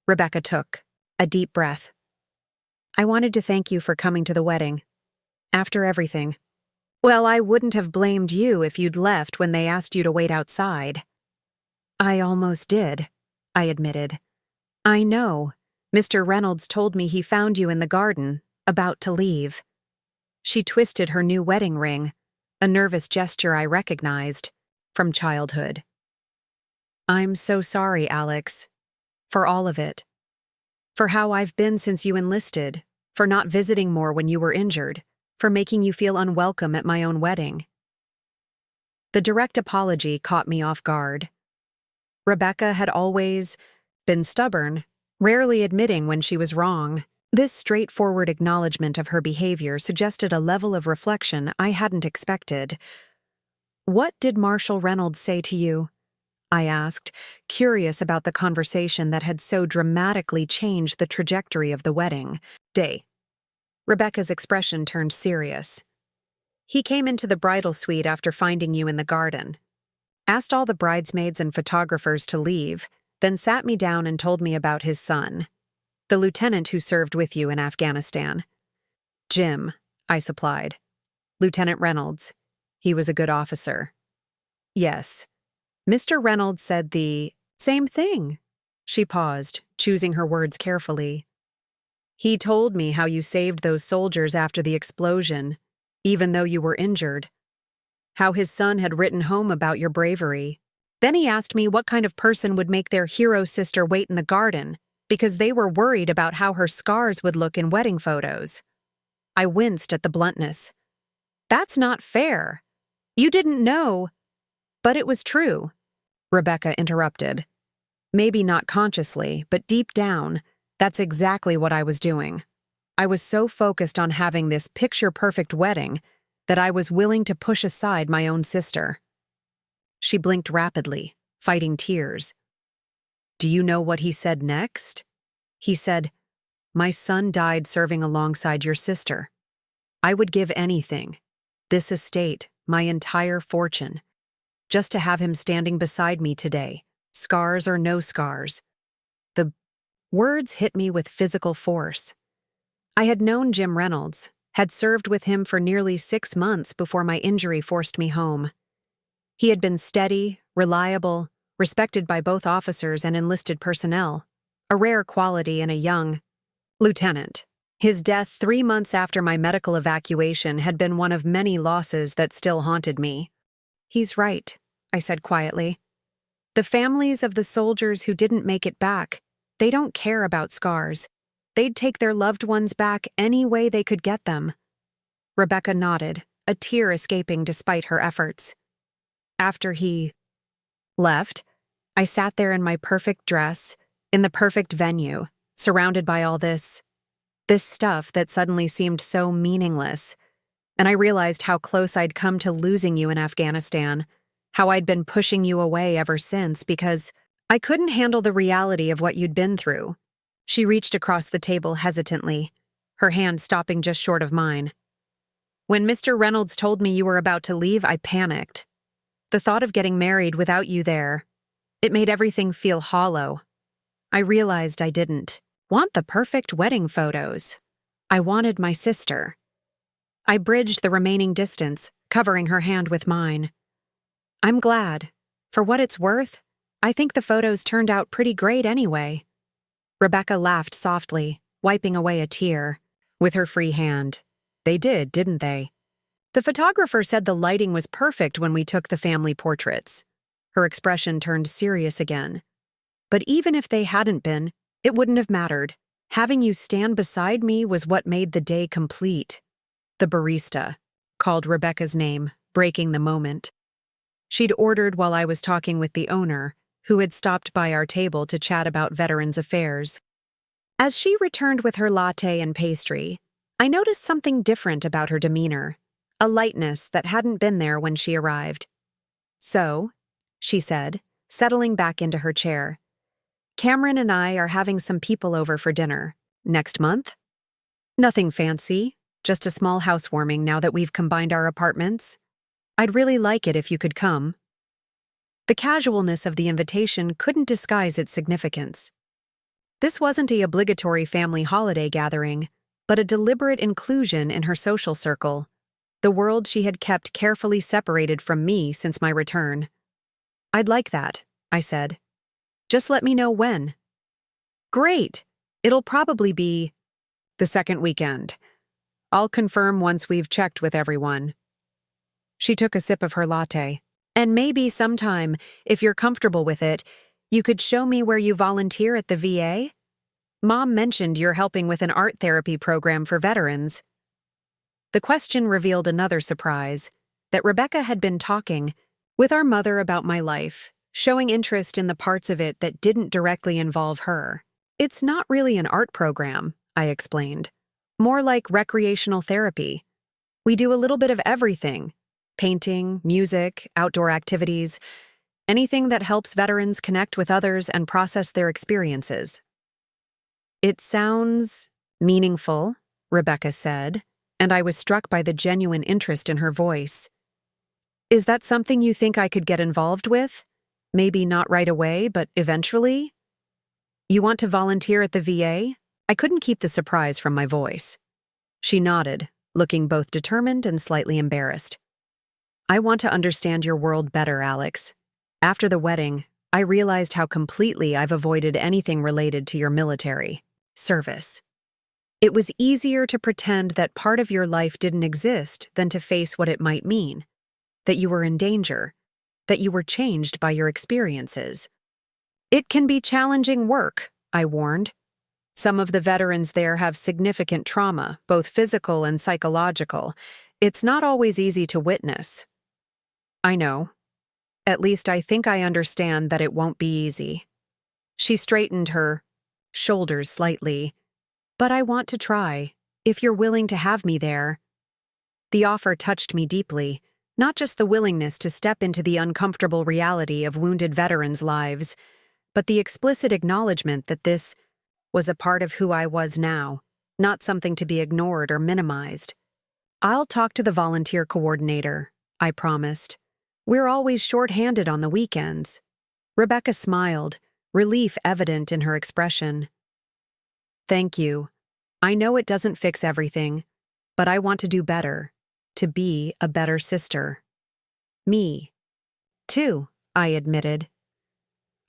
[SPEAKER 1] Rebecca took a deep breath. "I wanted to thank you for coming to the wedding. After everything. Well, I wouldn't have blamed you if you'd left when they asked you to wait outside." "I almost did," I admitted. "I know. Mr. Reynolds told me he found you in the garden, about to leave." She twisted her new wedding ring, a nervous gesture I recognized from childhood. "I'm so sorry, Alex. For all of it." For how I've been since you enlisted, for not visiting more when you were injured, for making you feel unwelcome at my own wedding. The direct apology caught me off guard. Rebecca had always been stubborn, rarely admitting when she was wrong. This straightforward acknowledgement of her behavior suggested a level of reflection I hadn't expected. "What did Marshal Reynolds say to you?" I asked, curious about the conversation that had so dramatically changed the trajectory of the wedding day. Rebecca's expression turned serious. "He came into the bridal suite after finding you in the garden, asked all the bridesmaids and photographers to leave, then sat me down and told me about his son, the lieutenant who served with you in Afghanistan." "Jim," I supplied. "Lieutenant Reynolds. He was a good officer." "Yes. Mr. Reynolds said the same thing." She paused, choosing her words carefully. "He told me how you saved those soldiers after the explosion, even though you were injured. How his son had written home about your bravery. Then he asked me what kind of person would make their hero sister wait in the garden, because they were worried about how her scars would look in wedding photos." I winced at the bluntness. "That's not fair. You didn't know." "But it was true," Rebecca interrupted. "Maybe not consciously, but deep down, that's exactly what I was doing. I was so focused on having this picture-perfect wedding that I was willing to push aside my own sister." She blinked rapidly, fighting tears. "Do you know what he said next?" "He said, 'My son died serving alongside your sister. I would give anything, this estate, my entire fortune, just to have him standing beside me today, scars or no scars.'" The words hit me with physical force. I had known Jim Reynolds, had served with him for nearly 6 months before my injury forced me home. He had been steady, reliable, respected by both officers and enlisted personnel, a rare quality in a young lieutenant. His death 3 months after my medical evacuation had been one of many losses that still haunted me. "He's right," I said quietly. "The families of the soldiers who didn't make it back, they don't care about scars. They'd take their loved ones back any way they could get them." Rebecca nodded, a tear escaping despite her efforts. After he left, I sat there in my perfect dress, in the perfect venue, surrounded by all this stuff that suddenly seemed so meaningless. And I realized how close I'd come to losing you in Afghanistan, how I'd been pushing you away ever since because I couldn't handle the reality of what you'd been through. She reached across the table hesitantly, her hand stopping just short of mine. "When Mr. Reynolds told me you were about to leave, I panicked. The thought of getting married without you there, it made everything feel hollow. I realized I didn't want the perfect wedding photos. I wanted my sister." I bridged the remaining distance, covering her hand with mine. "I'm glad. For what it's worth, I think the photos turned out pretty great anyway." Rebecca laughed softly, wiping away a tear with her free hand. "They did, didn't they? The photographer said the lighting was perfect when we took the family portraits." Her expression turned serious again. "But even if they hadn't been, it wouldn't have mattered. Having you stand beside me was what made the day complete." The barista called Rebecca's name, breaking the moment. She'd ordered while I was talking with the owner, who had stopped by our table to chat about veterans' affairs. As she returned with her latte and pastry, I noticed something different about her demeanor, a lightness that hadn't been there when she arrived. "So," she said, settling back into her chair, "Cameron and I are having some people over for dinner. Next month? Nothing fancy, just a small housewarming now that we've combined our apartments. I'd really like it if you could come." The casualness of the invitation couldn't disguise its significance. This wasn't an obligatory family holiday gathering, but a deliberate inclusion in her social circle, the world she had kept carefully separated from me since my return. "I'd like that," I said. "Just let me know when." "Great! It'll probably be the second weekend. I'll confirm once we've checked with everyone." She took a sip of her latte. "And maybe sometime, if you're comfortable with it, you could show me where you volunteer at the VA? Mom mentioned you're helping with an art therapy program for veterans. The question revealed another surprise, that Rebecca had been talking with our mother about my life, showing interest in the parts of it that didn't directly involve her. It's not really an art program, I explained. More like recreational therapy. We do a little bit of everything. Painting, music, outdoor activities, anything that helps veterans connect with others and process their experiences. It sounds meaningful, Rebecca said, and I was struck by the genuine interest in her voice. Is that something you think I could get involved with? Maybe not right away, but eventually? You want to volunteer at the VA? I couldn't keep the surprise from my voice. She nodded, looking both determined and slightly embarrassed. I want to understand your world better, Alex. After the wedding, I realized how completely I've avoided anything related to your military service. It was easier to pretend that part of your life didn't exist than to face what it might mean, that you were in danger, that you were changed by your experiences. It can be challenging work, I warned. Some of the veterans there have significant trauma, both physical and psychological. It's not always easy to witness. I know. At least I think I understand that it won't be easy. She straightened her shoulders slightly. But I want to try, if you're willing to have me there. The offer touched me deeply, not just the willingness to step into the uncomfortable reality of wounded veterans' lives, but the explicit acknowledgement that this was a part of who I was now, not something to be ignored or minimized. I'll talk to the volunteer coordinator, I promised. We're always short-handed on the weekends. Rebecca smiled, relief evident in her expression. Thank you. I know it doesn't fix everything, but I want to do better, to be a better sister. Me, too, I admitted.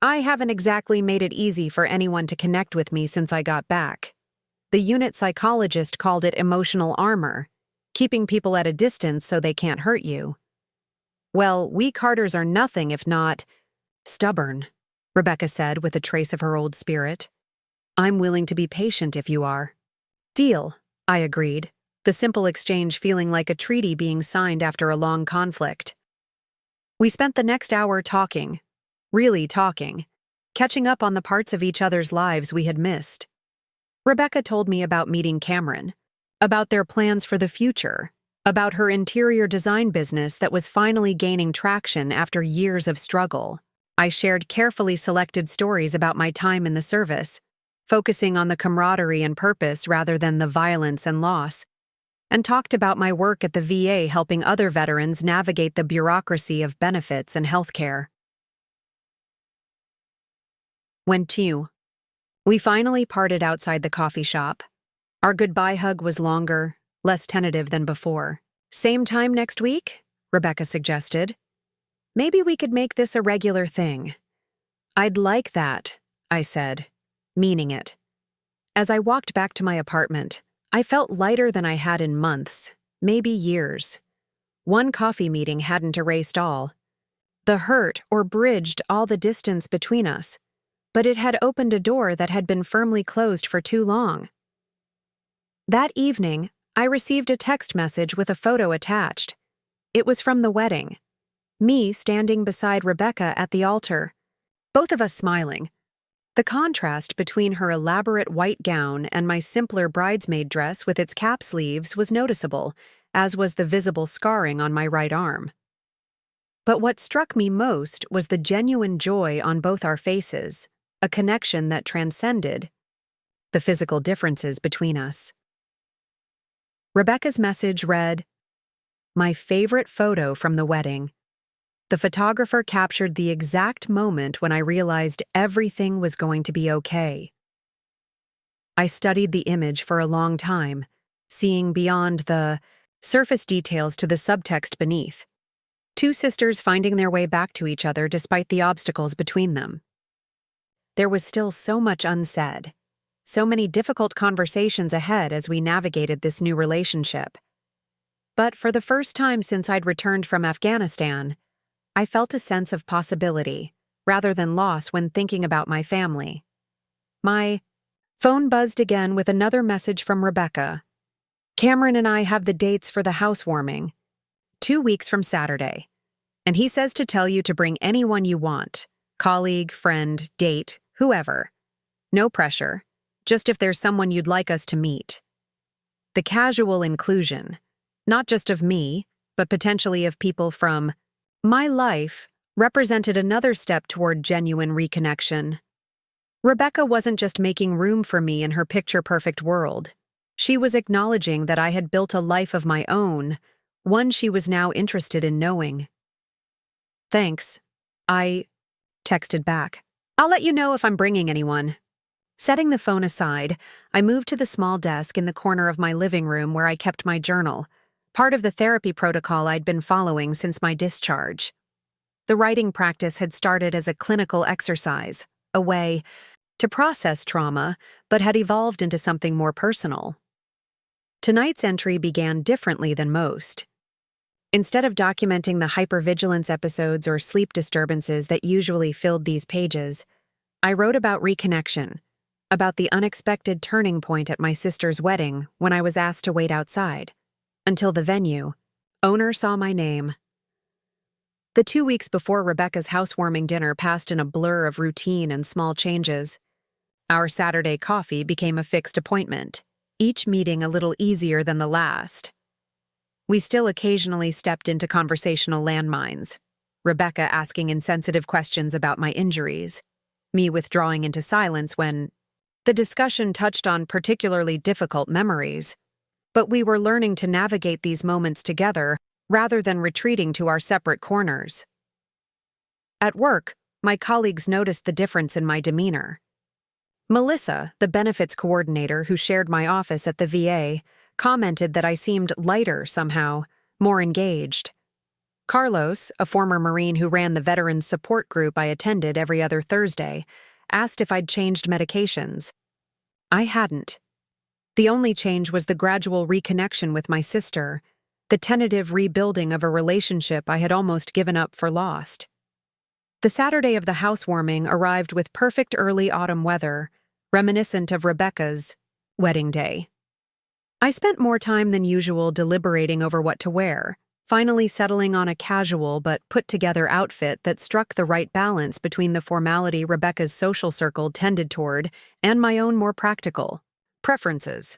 [SPEAKER 1] I haven't exactly made it easy for anyone to connect with me since I got back. The unit psychologist called it emotional armor, keeping people at a distance so they can't hurt you. Well, we Carters are nothing if not stubborn, Rebecca said with a trace of her old spirit. I'm willing to be patient if you are. Deal, I agreed, the simple exchange feeling like a treaty being signed after a long conflict. We spent the next hour talking, really talking, catching up on the parts of each other's lives we had missed. Rebecca told me about meeting Cameron, about their plans for the future, about her interior design business that was finally gaining traction after years of struggle. I shared carefully selected stories about my time in the service, focusing on the camaraderie and purpose rather than the violence and loss, and talked about my work at the VA helping other veterans navigate the bureaucracy of benefits and healthcare. We finally parted outside the coffee shop. Our goodbye hug was longer, less tentative than before. Same time next week? Rebecca suggested. Maybe we could make this a regular thing. I'd like that, I said, meaning it. As I walked back to my apartment, I felt lighter than I had in months, maybe years. One coffee meeting hadn't erased all. The hurt or bridged all the distance between us, but it had opened a door that had been firmly closed for too long. That evening, I received a text message with a photo attached. It was from the wedding. Me standing beside Rebecca at the altar, both of us smiling. The contrast between her elaborate white gown and my simpler bridesmaid dress with its cap sleeves was noticeable, as was the visible scarring on my right arm. But what struck me most was the genuine joy on both our faces, a connection that transcended the physical differences between us. Rebecca's message read, "My favorite photo from the wedding. The photographer captured the exact moment when I realized everything was going to be okay." I studied the image for a long time, seeing beyond the surface details to the subtext beneath. Two sisters finding their way back to each other despite the obstacles between them. There was still so much unsaid, so many difficult conversations ahead as we navigated this new relationship. But for the first time since I'd returned from Afghanistan, I felt a sense of possibility, rather than loss when thinking about my family. My Phone buzzed again with another message from Rebecca. Cameron and I have the dates for the housewarming. 2 weeks from Saturday. And he says to tell you to bring anyone you want. Colleague, friend, date, whoever. No pressure. Just if there's someone you'd like us to meet. The casual inclusion, not just of me, but potentially of people from my life, represented another step toward genuine reconnection. Rebecca wasn't just making room for me in her picture-perfect world. She was acknowledging that I had built a life of my own, one she was now interested in knowing. Thanks. I texted back. I'll let you know if I'm bringing anyone. Setting the phone aside, I moved to the small desk in the corner of my living room where I kept my journal, part of the therapy protocol I'd been following since my discharge. The writing practice had started as a clinical exercise, a way to process trauma, but had evolved into something more personal. Tonight's entry began differently than most. Instead of documenting the hypervigilance episodes or sleep disturbances that usually filled these pages, I wrote about reconnection, about the unexpected turning point at my sister's wedding when I was asked to wait outside, until the venue owner saw my name. The 2 weeks before Rebecca's housewarming dinner passed in a blur of routine and small changes. Our Saturday coffee became a fixed appointment, each meeting a little easier than the last. We still occasionally stepped into conversational landmines, Rebecca asking insensitive questions about my injuries, me withdrawing into silence when the discussion touched on particularly difficult memories. But we were learning to navigate these moments together rather than retreating to our separate corners. At work, my colleagues noticed the difference in my demeanor. Melissa, the benefits coordinator who shared my office at the VA, commented that I seemed lighter somehow, more engaged. Carlos, a former Marine who ran the veterans support group I attended every other Thursday, asked if I'd changed medications. I hadn't. The only change was the gradual reconnection with my sister, the tentative rebuilding of a relationship I had almost given up for lost. The Saturday of the housewarming arrived with perfect early autumn weather, reminiscent of Rebecca's wedding day. I spent more time than usual deliberating over what to wear, finally settling on a casual but put-together outfit that struck the right balance between the formality Rebecca's social circle tended toward and my own more practical preferences.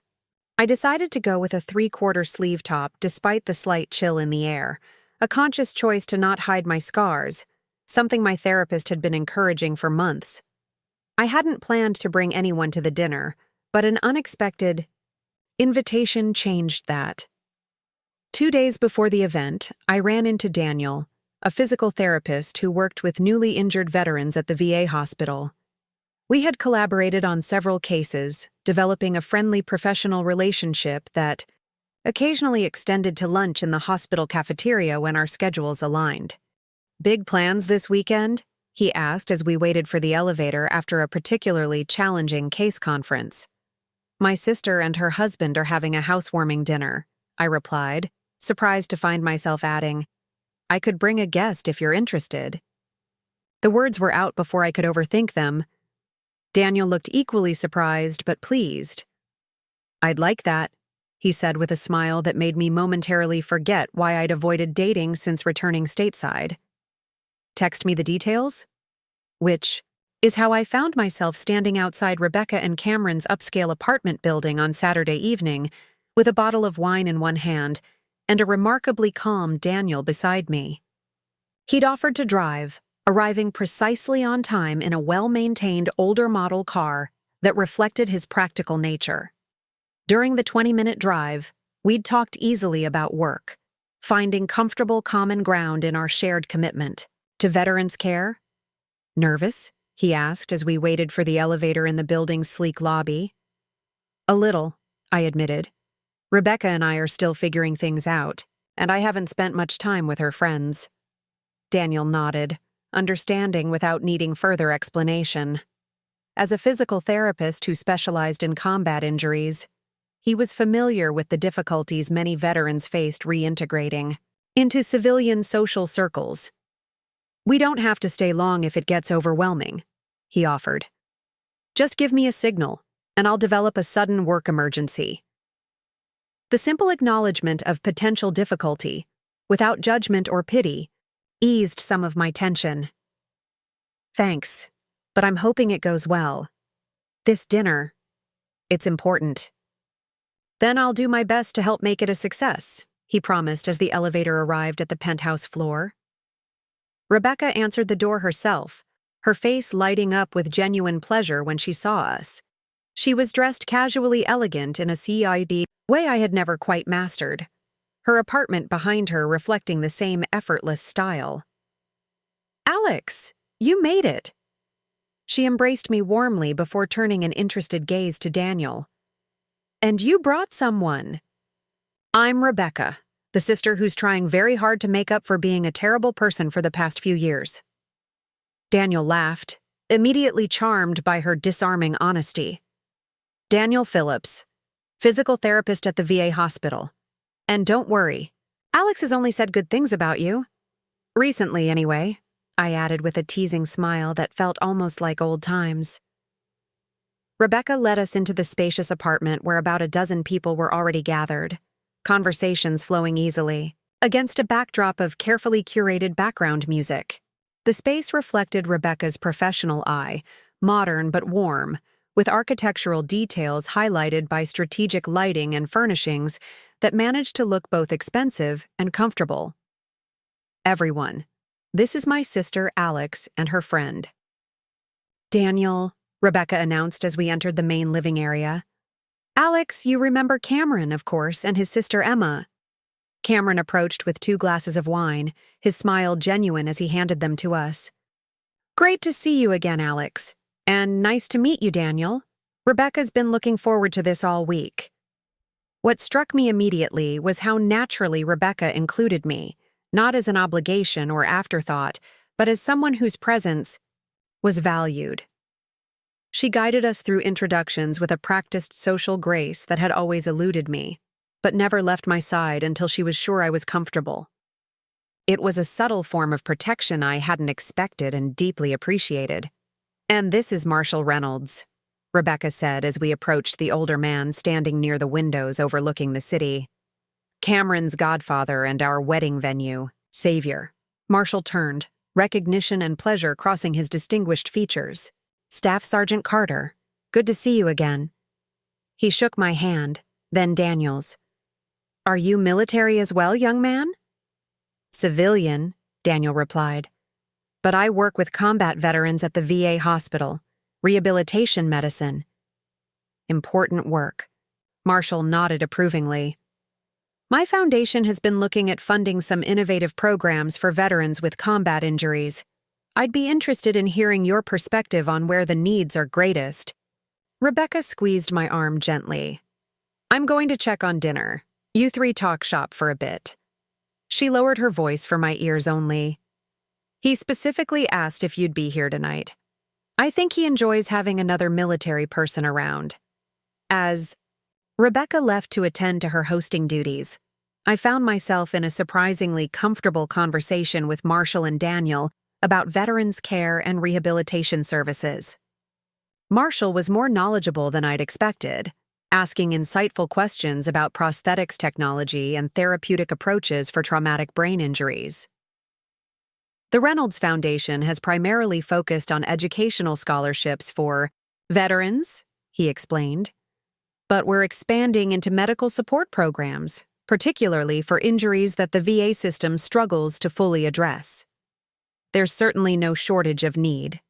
[SPEAKER 1] I decided to go with a 3/4 sleeve top despite the slight chill in the air, a conscious choice to not hide my scars, something my therapist had been encouraging for months. I hadn't planned to bring anyone to the dinner, but an unexpected invitation changed that. 2 days before the event, I ran into Daniel, a physical therapist who worked with newly injured veterans at the VA hospital. We had collaborated on several cases, developing a friendly professional relationship that occasionally extended to lunch in the hospital cafeteria when our schedules aligned. "Big plans this weekend?" he asked as we waited for the elevator after a particularly challenging case conference. "My sister and her husband are having a housewarming dinner," I replied, surprised to find myself adding, "I could bring a guest if you're interested." The words were out before I could overthink them. Daniel looked equally surprised but pleased. "I'd like that," he said with a smile that made me momentarily forget why I'd avoided dating since returning stateside. "Text me the details?" Which is how I found myself standing outside Rebecca and Cameron's upscale apartment building on Saturday evening, with a bottle of wine in one hand and a remarkably calm Daniel beside me. He'd offered to drive, arriving precisely on time in a well-maintained older model car that reflected his practical nature. During the 20-minute drive, we'd talked easily about work, finding comfortable common ground in our shared commitment to veterans' care. "Nervous?" he asked as we waited for the elevator in the building's sleek lobby. "A little," I admitted. "Rebecca and I are still figuring things out, and I haven't spent much time with her friends." Daniel nodded, understanding without needing further explanation. As a physical therapist who specialized in combat injuries, he was familiar with the difficulties many veterans faced reintegrating into civilian social circles. "We don't have to stay long if it gets overwhelming," he offered. "Just give me a signal. and I'll develop a sudden work emergency. The simple acknowledgement of potential difficulty, without judgment or pity, eased some of my tension. Thanks, but I'm hoping it goes well. This dinner, it's important. Then I'll do my best to help make it a success, he promised as the elevator arrived at the penthouse floor. Rebecca answered the door herself, her face lighting up with genuine pleasure when she saw us. She was dressed casually elegant in a CID way I had never quite mastered, her apartment behind her reflecting the same effortless style. "Alex, you made it!" She embraced me warmly before turning an interested gaze to Daniel. "And you brought someone." "I'm Rebecca, the sister who's trying very hard to make up for being a terrible person for the past few years." Daniel laughed, immediately charmed by her disarming honesty. "Daniel Phillips, physical therapist at the VA hospital. And don't worry, Alex has only said good things about you. Recently, anyway," I added with a teasing smile that felt almost like old times. Rebecca led us into the spacious apartment where about a dozen people were already gathered, conversations flowing easily, against a backdrop of carefully curated background music. The space reflected Rebecca's professional eye, modern but warm, with architectural details highlighted by strategic lighting and furnishings that managed to look both expensive and comfortable. "Everyone, this is my sister Alex and her friend." "Daniel," Rebecca announced as we entered the main living area. "Alex, you remember Cameron, of course, and his sister Emma." Cameron approached with 2 glasses of wine, his smile genuine as he handed them to us. "Great to see you again, Alex. And nice to meet you, Daniel. Rebecca's been looking forward to this all week." What struck me immediately was how naturally Rebecca included me, not as an obligation or afterthought, but as someone whose presence was valued. She guided us through introductions with a practiced social grace that had always eluded me, but never left my side until she was sure I was comfortable. It was a subtle form of protection I hadn't expected and deeply appreciated. "And this is Marshall Reynolds," Rebecca said as we approached the older man standing near the windows overlooking the city. "Cameron's godfather and our wedding venue, savior." Marshall turned, recognition and pleasure crossing his distinguished features. "Staff Sergeant Carter, good to see you again." He shook my hand, then Daniel's. "Are you military as well, young man?" "Civilian," Daniel replied. "But I work with combat veterans at the VA hospital, rehabilitation medicine." "Important work." Marshall nodded approvingly. "My foundation has been looking at funding some innovative programs for veterans with combat injuries. I'd be interested in hearing your perspective on where the needs are greatest." Rebecca squeezed my arm gently. "I'm going to check on dinner. You 3 talk shop for a bit." She lowered her voice for my ears only. "He specifically asked if you'd be here tonight. I think he enjoys having another military person around." As Rebecca left to attend to her hosting duties, I found myself in a surprisingly comfortable conversation with Marshall and Daniel about veterans' care and rehabilitation services. Marshall was more knowledgeable than I'd expected, asking insightful questions about prosthetics technology and therapeutic approaches for traumatic brain injuries. The Reynolds Foundation has primarily focused on educational scholarships for veterans, he explained, but we're expanding into medical support programs, particularly for injuries that the VA system struggles to fully address. "There's certainly no shortage of need,"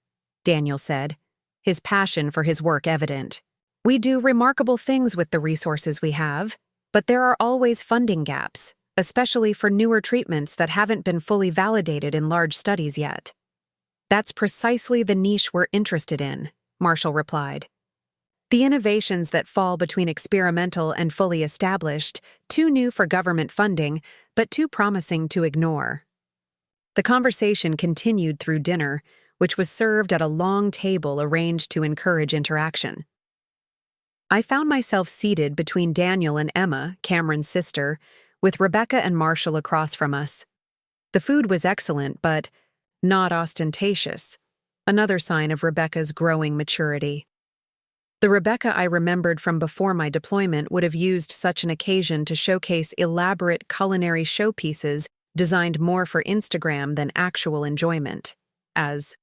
[SPEAKER 1] Daniel said, his passion for his work evident. "We do remarkable things with the resources we have, but there are always funding gaps, especially for newer treatments that haven't been fully validated in large studies yet." "That's precisely the niche we're interested in," Marshall replied. "The innovations that fall between experimental and fully established, too new for government funding, but too promising to ignore." The conversation continued through dinner, which was served at a long table arranged to encourage interaction. I found myself seated between Daniel and Emma, Cameron's sister, with Rebecca and Marshall across from us. The food was excellent, but not ostentatious, another sign of Rebecca's growing maturity. The Rebecca I remembered from before my deployment would have used such an occasion to showcase elaborate culinary showpieces designed more for Instagram than actual enjoyment. As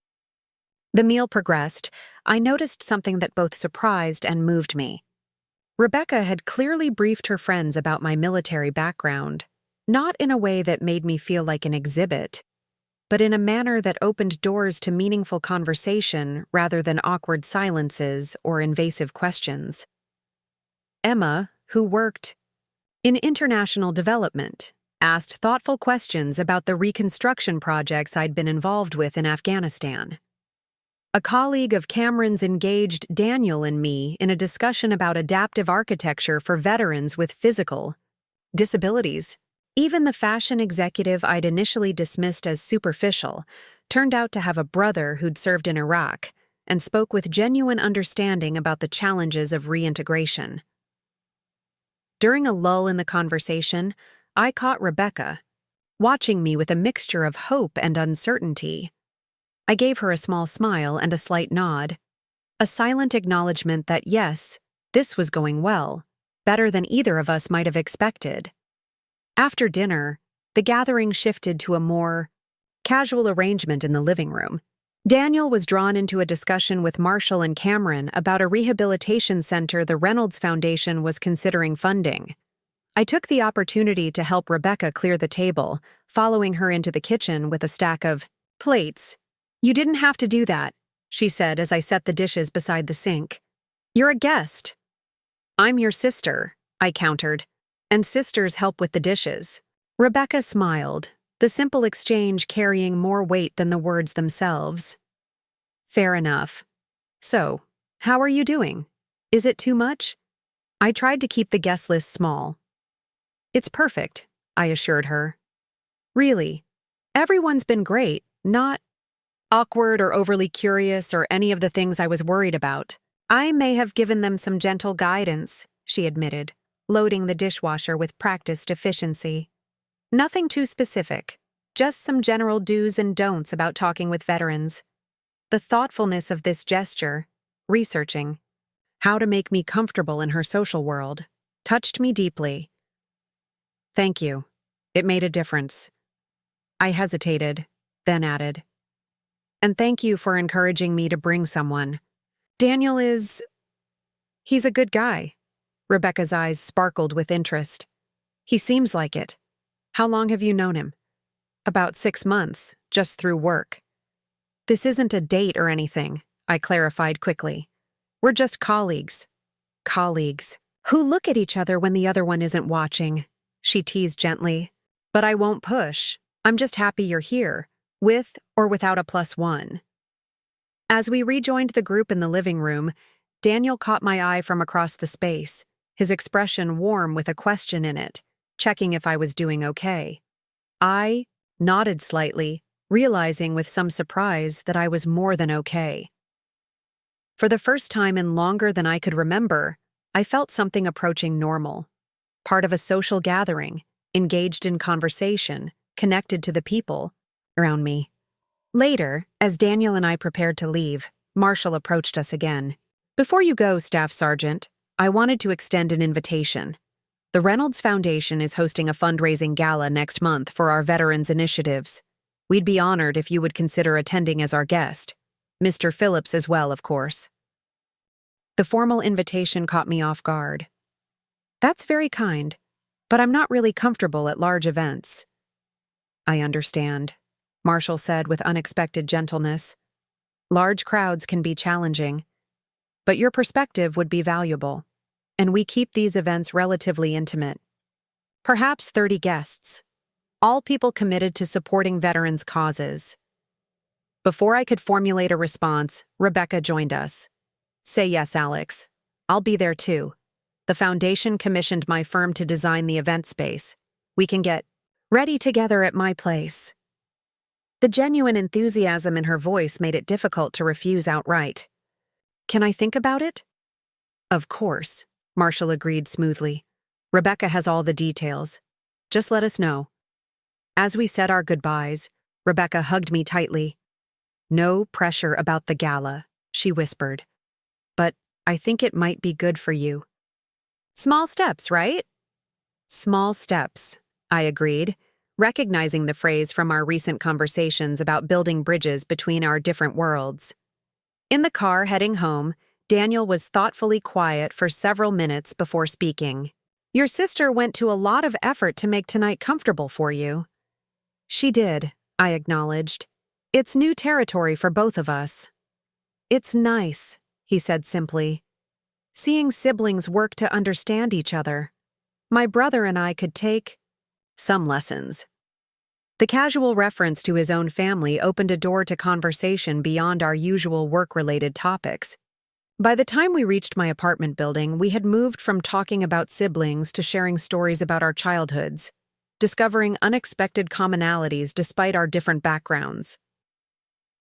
[SPEAKER 1] the meal progressed, I noticed something that both surprised and moved me. Rebecca had clearly briefed her friends about my military background, not in a way that made me feel like an exhibit, but in a manner that opened doors to meaningful conversation rather than awkward silences or invasive questions. Emma, who worked in international development, asked thoughtful questions about the reconstruction projects I'd been involved with in Afghanistan. A colleague of Cameron's engaged Daniel and me in a discussion about adaptive architecture for veterans with physical disabilities. Even the fashion executive I'd initially dismissed as superficial turned out to have a brother who'd served in Iraq and spoke with genuine understanding about the challenges of reintegration. During a lull in the conversation, I caught Rebecca, watching me with a mixture of hope and uncertainty. I gave her a small smile and a slight nod, a silent acknowledgement that yes, this was going well, better than either of us might have expected. After dinner, the gathering shifted to a more casual arrangement in the living room. Daniel was drawn into a discussion with Marshall and Cameron about a rehabilitation center the Reynolds Foundation was considering funding. I took the opportunity to help Rebecca clear the table, following her into the kitchen with a stack of plates. "You didn't have to do that," she said as I set the dishes beside the sink. "You're a guest." "I'm your sister," I countered, "and sisters help with the dishes." Rebecca smiled, the simple exchange carrying more weight than the words themselves. "Fair enough. So, how are you doing? Is it too much?" I tried to keep the guest list small. "It's perfect," I assured her. "Really, everyone's been great, not awkward or overly curious or any of the things I was worried about. I may have given them some gentle guidance," she admitted, loading the dishwasher with practiced efficiency. "Nothing too specific, just some general do's and don'ts about talking with veterans." The thoughtfulness of this gesture, researching how to make me comfortable in her social world, touched me deeply. "Thank you. It made a difference." I hesitated, then added, "And thank you for encouraging me to bring someone. Daniel he's a good guy." Rebecca's eyes sparkled with interest. "He seems like it. How long have you known him?" "About 6 months, just through work." "This isn't a date or anything," I clarified quickly. "We're just colleagues." "Colleagues who look at each other when the other one isn't watching," she teased gently. "But I won't push. I'm just happy you're here, with or without a +1. As we rejoined the group in the living room, Daniel caught my eye from across the space, his expression warm with a question in it, checking if I was doing okay. I nodded slightly, realizing with some surprise that I was more than okay. For the first time in longer than I could remember, I felt something approaching normal. Part of a social gathering, engaged in conversation, connected to the people around me. Later, as Daniel and I prepared to leave, Marshall approached us again. "Before you go, Staff Sergeant, I wanted to extend an invitation. The Reynolds Foundation is hosting a fundraising gala next month for our veterans initiatives. We'd be honored if you would consider attending as our guest. Mr. Phillips as well, of course." The formal invitation caught me off guard. "That's very kind, but I'm not really comfortable at large events." "I understand," Marshall said with unexpected gentleness. "Large crowds can be challenging, but your perspective would be valuable, and we keep these events relatively intimate. Perhaps 30 guests, all people committed to supporting veterans' causes." Before I could formulate a response, Rebecca joined us. "Say yes, Alex. I'll be there too. The foundation commissioned my firm to design the event space. We can get ready together at my place." The genuine enthusiasm in her voice made it difficult to refuse outright. "Can I think about it?" "Of course," Marshall agreed smoothly. "Rebecca has all the details. Just let us know." As we said our goodbyes, Rebecca hugged me tightly. "No pressure about the gala," she whispered. "But I think it might be good for you. Small steps, right? Small steps, I agreed, recognizing the phrase from our recent conversations about building bridges between our different worlds. In the car heading home, Daniel was thoughtfully quiet for several minutes before speaking. Your sister went to a lot of effort to make tonight comfortable for you. She did, I acknowledged. It's new territory for both of us. It's nice, he said simply. Seeing siblings work to understand each other. My brother and I could take some lessons. The casual reference to his own family opened a door to conversation beyond our usual work-related topics. By the time we reached my apartment building, we had moved from talking about siblings to sharing stories about our childhoods, discovering unexpected commonalities despite our different backgrounds.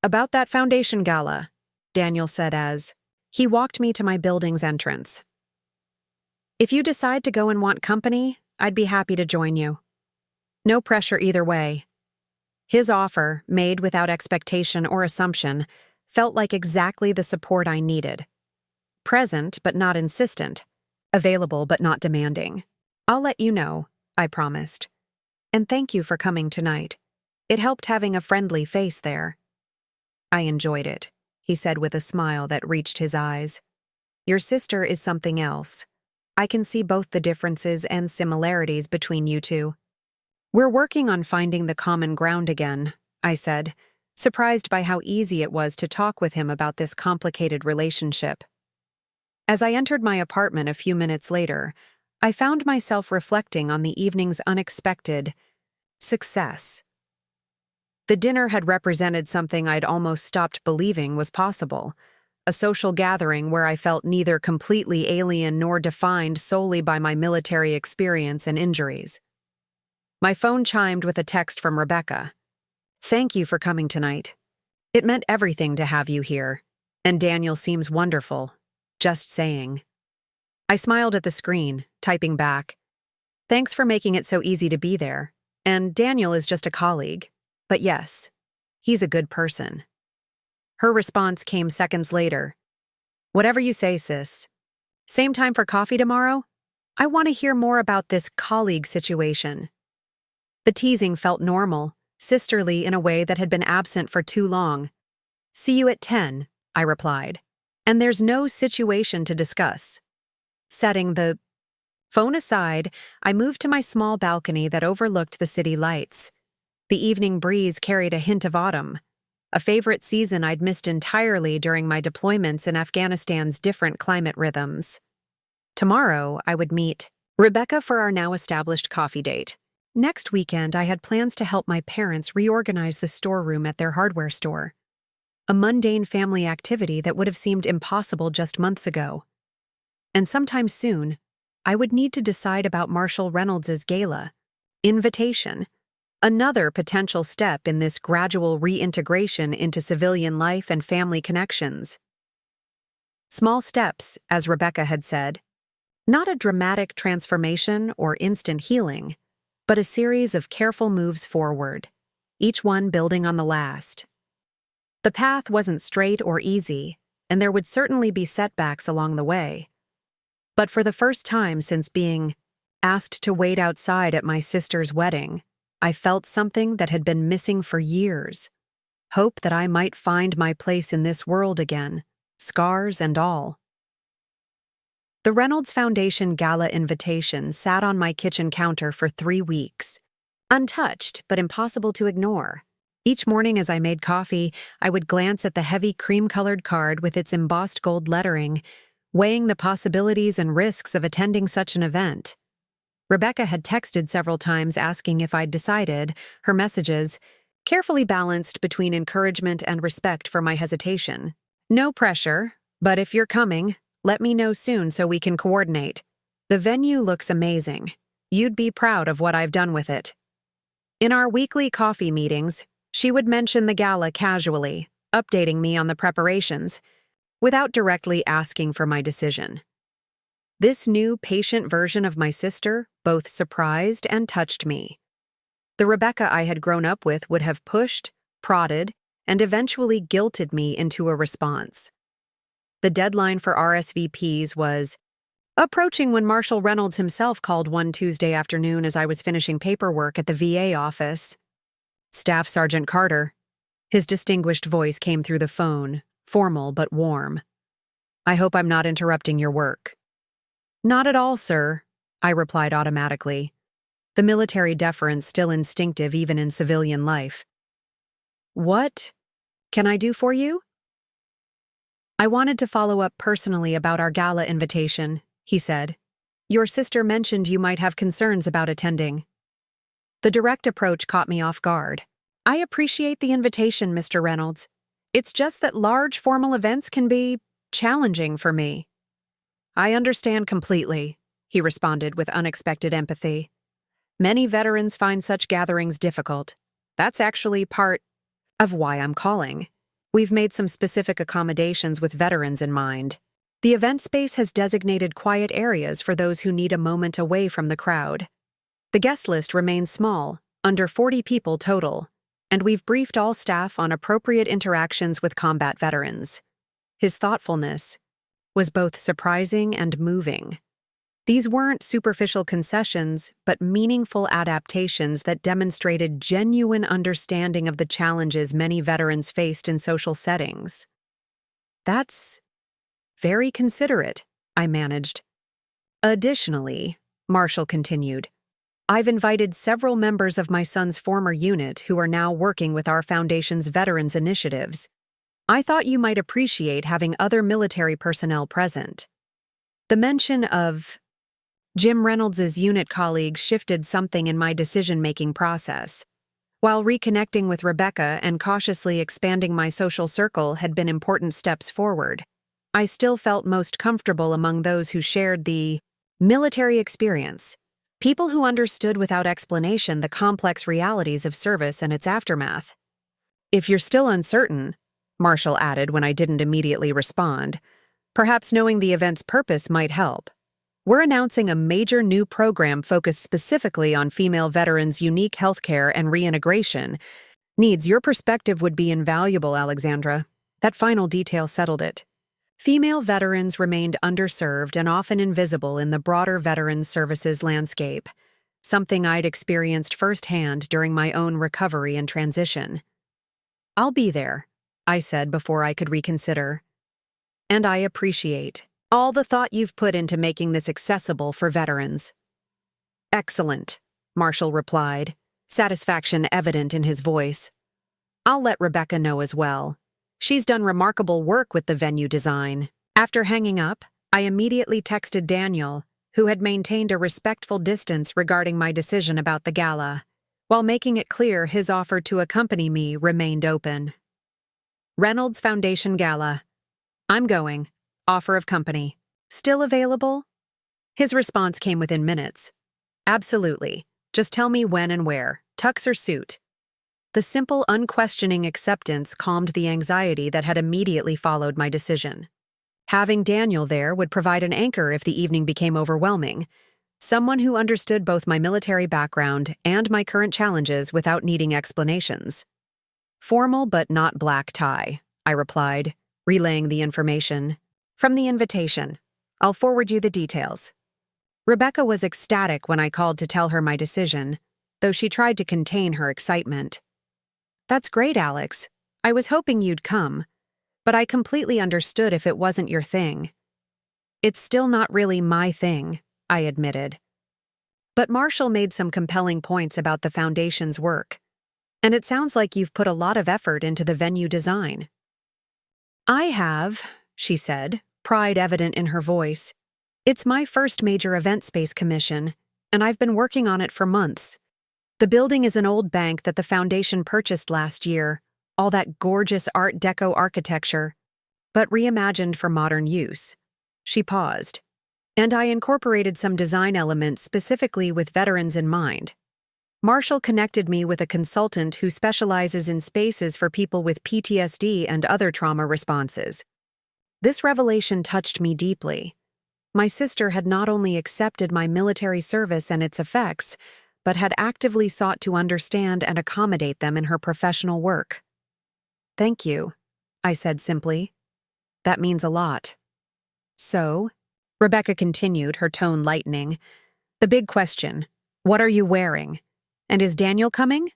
[SPEAKER 1] About that foundation gala, Daniel said as he walked me to my building's entrance. If you decide to go and want company, I'd be happy to join you. No pressure either way. His offer, made without expectation or assumption, felt like exactly the support I needed. Present but not insistent, available but not demanding. I'll let you know, I promised. And thank you for coming tonight. It helped having a friendly face there. I enjoyed it, he said with a smile that reached his eyes. Your sister is something else. I can see both the differences and similarities between you two. We're working on finding the common ground again, I said, surprised by how easy it was to talk with him about this complicated relationship. As I entered my apartment a few minutes later, I found myself reflecting on the evening's unexpected success. The dinner had represented something I'd almost stopped believing was possible, a social gathering where I felt neither completely alien nor defined solely by my military experience and injuries. My phone chimed with a text from Rebecca. Thank you for coming tonight. It meant everything to have you here, and Daniel seems wonderful. Just saying. I smiled at the screen, typing back. Thanks for making it so easy to be there, and Daniel is just a colleague. But yes, he's a good person. Her response came seconds later. Whatever you say, sis. Same time for coffee tomorrow? I want to hear more about this colleague situation. The teasing felt normal, sisterly in a way that had been absent for too long. See you at 10, I replied. And there's no situation to discuss. Setting the phone aside, I moved to my small balcony that overlooked the city lights. The evening breeze carried a hint of autumn, a favorite season I'd missed entirely during my deployments in Afghanistan's different climate rhythms. Tomorrow, I would meet Rebecca for our now-established coffee date. Next weekend, I had plans to help my parents reorganize the storeroom at their hardware store. A mundane family activity that would have seemed impossible just months ago. And sometime soon, I would need to decide about Marshall Reynolds's gala invitation, another potential step in this gradual reintegration into civilian life and family connections. Small steps, as Rebecca had said, not a dramatic transformation or instant healing, but a series of careful moves forward, each one building on the last. The path wasn't straight or easy, and there would certainly be setbacks along the way. But for the first time since being asked to wait outside at my sister's wedding, I felt something that had been missing for years. Hope that I might find my place in this world again, scars and all. The Reynolds Foundation Gala invitation sat on my kitchen counter for 3 weeks, untouched but impossible to ignore. Each morning as I made coffee, I would glance at the heavy cream-colored card with its embossed gold lettering, weighing the possibilities and risks of attending such an event. Rebecca had texted several times asking if I'd decided, her messages, carefully balanced between encouragement and respect for my hesitation. No pressure, but if you're coming, let me know soon so we can coordinate. The venue looks amazing. You'd be proud of what I've done with it. In our weekly coffee meetings, she would mention the gala casually, updating me on the preparations, without directly asking for my decision. This new, patient version of my sister both surprised and touched me. The Rebecca I had grown up with would have pushed, prodded, and eventually guilted me into a response. The deadline for RSVPs was approaching when Marshall Reynolds himself called one Tuesday afternoon as I was finishing paperwork at the VA office. Staff Sergeant Carter. His distinguished voice came through the phone, formal but warm. I hope I'm not interrupting your work. Not at all, sir, I replied automatically. The military deference still instinctive even in civilian life. What can I do for you? I wanted to follow up personally about our gala invitation, he said. Your sister mentioned you might have concerns about attending. The direct approach caught me off guard. I appreciate the invitation, Mr. Reynolds. It's just that large formal events can be challenging for me. I understand completely, he responded with unexpected empathy. Many veterans find such gatherings difficult. That's actually part of why I'm calling. We've made some specific accommodations with veterans in mind. The event space has designated quiet areas for those who need a moment away from the crowd. The guest list remains small, under 40 people total, and we've briefed all staff on appropriate interactions with combat veterans. His thoughtfulness was both surprising and moving. These weren't superficial concessions, but meaningful adaptations that demonstrated genuine understanding of the challenges many veterans faced in social settings. That's very considerate, I managed. Additionally, Marshall continued, I've invited several members of my son's former unit who are now working with our foundation's veterans initiatives. I thought you might appreciate having other military personnel present. The mention of Jim Reynolds' unit colleagues shifted something in my decision-making process. While reconnecting with Rebecca and cautiously expanding my social circle had been important steps forward, I still felt most comfortable among those who shared the military experience, people who understood without explanation the complex realities of service and its aftermath. If you're still uncertain, Marshall added when I didn't immediately respond, perhaps knowing the event's purpose might help. We're announcing a major new program focused specifically on female veterans' unique healthcare and reintegration needs. Your perspective would be invaluable, Alexandra. That final detail settled it. Female veterans remained underserved and often invisible in the broader veterans services landscape, something I'd experienced firsthand during my own recovery and transition. I'll be there, I said before I could reconsider. And I appreciate all the thought you've put into making this accessible for veterans. Excellent, Marshall replied, satisfaction evident in his voice. I'll let Rebecca know as well. She's done remarkable work with the venue design. After hanging up, I immediately texted Daniel, who had maintained a respectful distance regarding my decision about the gala, while making it clear his offer to accompany me remained open. Reynolds Foundation Gala. I'm going. Offer of company. Still available? His response came within minutes. Absolutely. Just tell me when and where, tux or suit. The simple, unquestioning acceptance calmed the anxiety that had immediately followed my decision. Having Daniel there would provide an anchor if the evening became overwhelming, someone who understood both my military background and my current challenges without needing explanations. Formal but not black tie, I replied, relaying the information. From the invitation. I'll forward you the details. Rebecca was ecstatic when I called to tell her my decision, though she tried to contain her excitement. That's great, Alex. I was hoping you'd come, but I completely understood if it wasn't your thing. It's still not really my thing, I admitted. But Marshall made some compelling points about the foundation's work, and it sounds like you've put a lot of effort into the venue design. I have, she said, pride evident in her voice. It's my first major event space commission, and I've been working on it for months. The building is an old bank that the foundation purchased last year, all that gorgeous Art Deco architecture, but reimagined for modern use. She paused, and I incorporated some design elements specifically with veterans in mind. Marshall connected me with a consultant who specializes in spaces for people with PTSD and other trauma responses. This revelation touched me deeply. My sister had not only accepted my military service and its effects, but had actively sought to understand and accommodate them in her professional work. Thank you, I said simply. That means a lot. So, Rebecca continued, her tone lightening. The big question, what are you wearing? And is Daniel coming?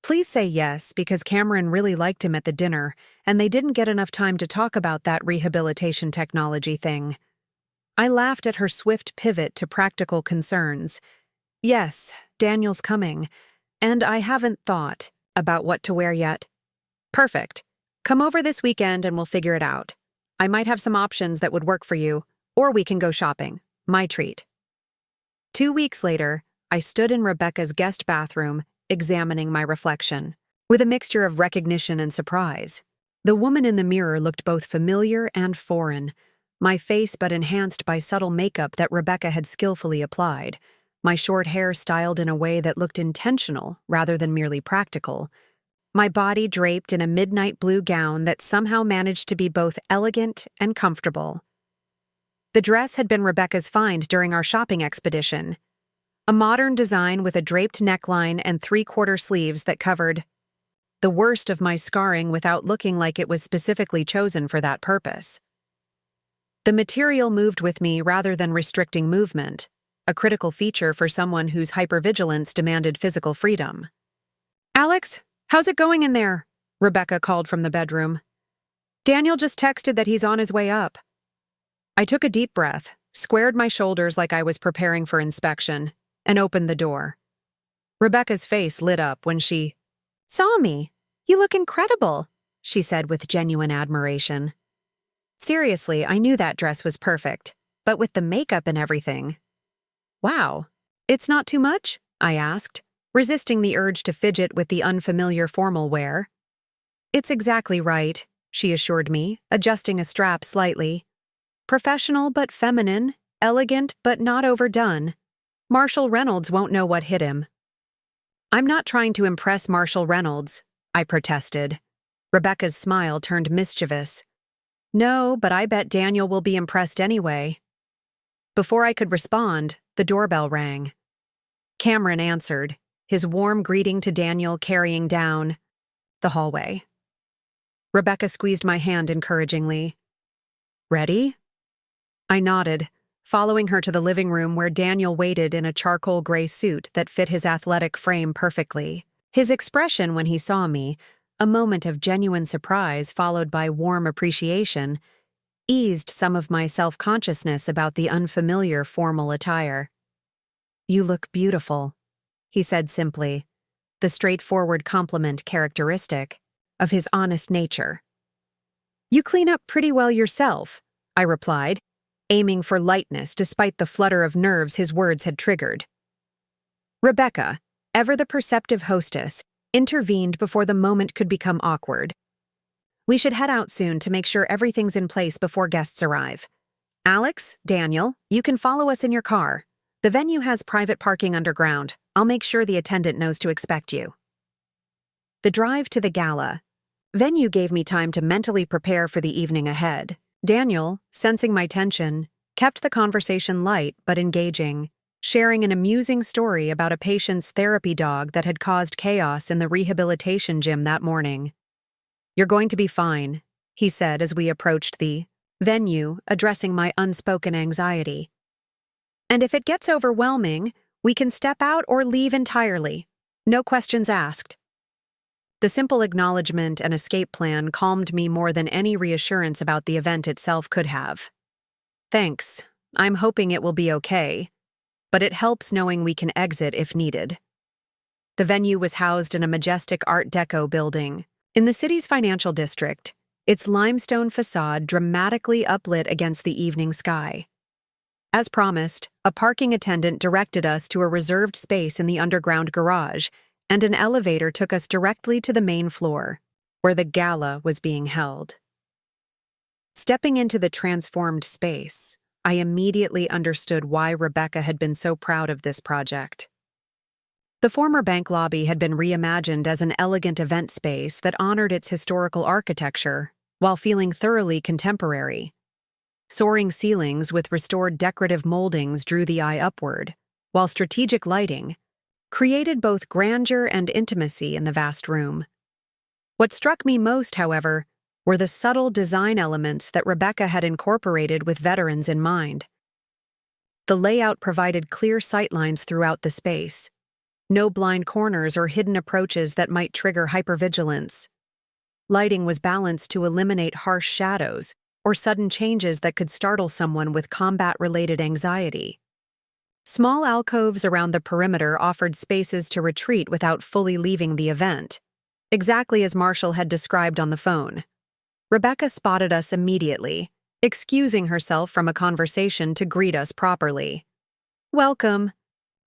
[SPEAKER 1] Please say yes, because Cameron really liked him at the dinner, and they didn't get enough time to talk about that rehabilitation technology thing. I laughed at her swift pivot to practical concerns. Yes, Daniel's coming, and I haven't thought about what to wear yet. Perfect. Come over this weekend and we'll figure it out. I might have some options that would work for you, or we can go shopping. My treat. 2 weeks later, I stood in Rebecca's guest bathroom, examining my reflection, with a mixture of recognition and surprise. The woman in the mirror looked both familiar and foreign, my face but enhanced by subtle makeup that Rebecca had skillfully applied, my short hair styled in a way that looked intentional rather than merely practical, my body draped in a midnight blue gown that somehow managed to be both elegant and comfortable. The dress had been Rebecca's find during our shopping expedition. A modern design with a draped neckline and 3/4 sleeves that covered the worst of my scarring without looking like it was specifically chosen for that purpose. The material moved with me rather than restricting movement, a critical feature for someone whose hypervigilance demanded physical freedom. Alex, how's it going in there? Rebecca called from the bedroom. Daniel just texted that he's on his way up. I took a deep breath, squared my shoulders like I was preparing for inspection, and opened the door. Rebecca's face lit up when she saw me. You look incredible, she said with genuine admiration. Seriously, I knew that dress was perfect, but with the makeup and everything. Wow, it's not too much? I asked, resisting the urge to fidget with the unfamiliar formal wear. It's exactly right, she assured me, adjusting a strap slightly. Professional but feminine, elegant but not overdone. Marshall Reynolds won't know what hit him. I'm not trying to impress Marshall Reynolds, I protested. Rebecca's smile turned mischievous. No, but I bet Daniel will be impressed anyway. Before I could respond, the doorbell rang. Cameron answered, his warm greeting to Daniel carrying down the hallway. Rebecca squeezed my hand encouragingly. Ready? I nodded, following her to the living room where Daniel waited in a charcoal gray suit that fit his athletic frame perfectly. His expression when he saw me, a moment of genuine surprise followed by warm appreciation, eased some of my self-consciousness about the unfamiliar formal attire. You look beautiful, he said simply, the straightforward compliment characteristic of his honest nature. You clean up pretty well yourself, I replied, aiming for lightness despite the flutter of nerves his words had triggered. Rebecca, ever the perceptive hostess, intervened before the moment could become awkward. We should head out soon to make sure everything's in place before guests arrive. Alex, Daniel, you can follow us in your car. The venue has private parking underground. I'll make sure the attendant knows to expect you. The drive to the gala venue gave me time to mentally prepare for the evening ahead. Daniel, sensing my tension, kept the conversation light but engaging, sharing an amusing story about a patient's therapy dog that had caused chaos in the rehabilitation gym that morning. You're going to be fine, he said as we approached the venue, addressing my unspoken anxiety. And if it gets overwhelming, we can step out or leave entirely. No questions asked. The simple acknowledgement and escape plan calmed me more than any reassurance about the event itself could have. Thanks. I'm hoping it will be okay, but it helps knowing we can exit if needed. The venue was housed in a majestic Art Deco building in the city's financial district, its limestone facade dramatically uplit against the evening sky. As promised, a parking attendant directed us to a reserved space in the underground garage, and an elevator took us directly to the main floor, where the gala was being held. Stepping into the transformed space, I immediately understood why Rebecca had been so proud of this project. The former bank lobby had been reimagined as an elegant event space that honored its historical architecture while feeling thoroughly contemporary. Soaring ceilings with restored decorative moldings drew the eye upward, while strategic lighting created both grandeur and intimacy in the vast room. What struck me most, however, were the subtle design elements that Rebecca had incorporated with veterans in mind. The layout provided clear sightlines throughout the space. No blind corners or hidden approaches that might trigger hypervigilance. Lighting was balanced to eliminate harsh shadows or sudden changes that could startle someone with combat-related anxiety. Small alcoves around the perimeter offered spaces to retreat without fully leaving the event, exactly as Marshall had described on the phone. Rebecca spotted us immediately, excusing herself from a conversation to greet us properly. "Welcome.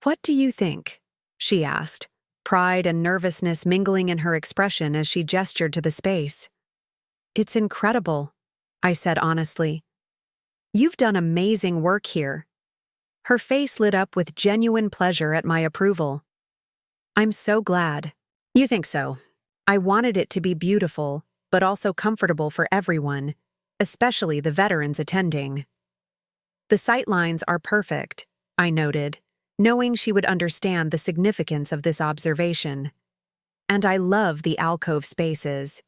[SPEAKER 1] What do you think?" she asked, pride and nervousness mingling in her expression as she gestured to the space. "It's incredible," I said honestly. "You've done amazing work here." Her face lit up with genuine pleasure at my approval. "I'm so glad. You think so. I wanted it to be beautiful, but also comfortable for everyone, especially the veterans attending." "The sightlines are perfect," I noted, knowing she would understand the significance of this observation. "And I love the alcove spaces."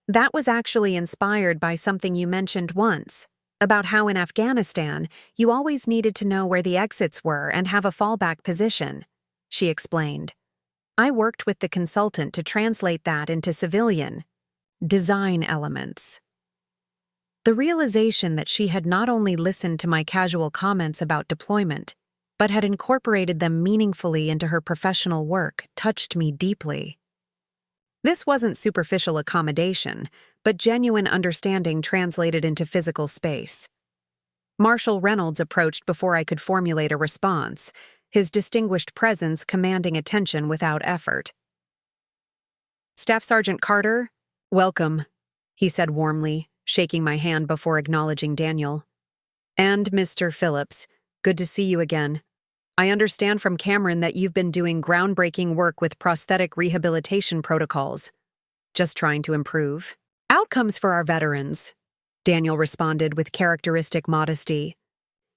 [SPEAKER 1] "That was actually inspired by something you mentioned once, about how in Afghanistan you always needed to know where the exits were and have a fallback position," she explained. "I worked with the consultant to translate that into civilian design elements." The realization that she had not only listened to my casual comments about deployment, but had incorporated them meaningfully into her professional work touched me deeply. This wasn't superficial accommodation, but genuine understanding translated into physical space. Marshall Reynolds approached before I could formulate a response, his distinguished presence commanding attention without effort. "Staff Sergeant Carter, welcome," he said warmly, shaking my hand before acknowledging Daniel. "And Mr. Phillips, good to see you again. I understand from Cameron that you've been doing groundbreaking work with prosthetic rehabilitation protocols. Just trying to improve outcomes for our veterans," Daniel responded with characteristic modesty.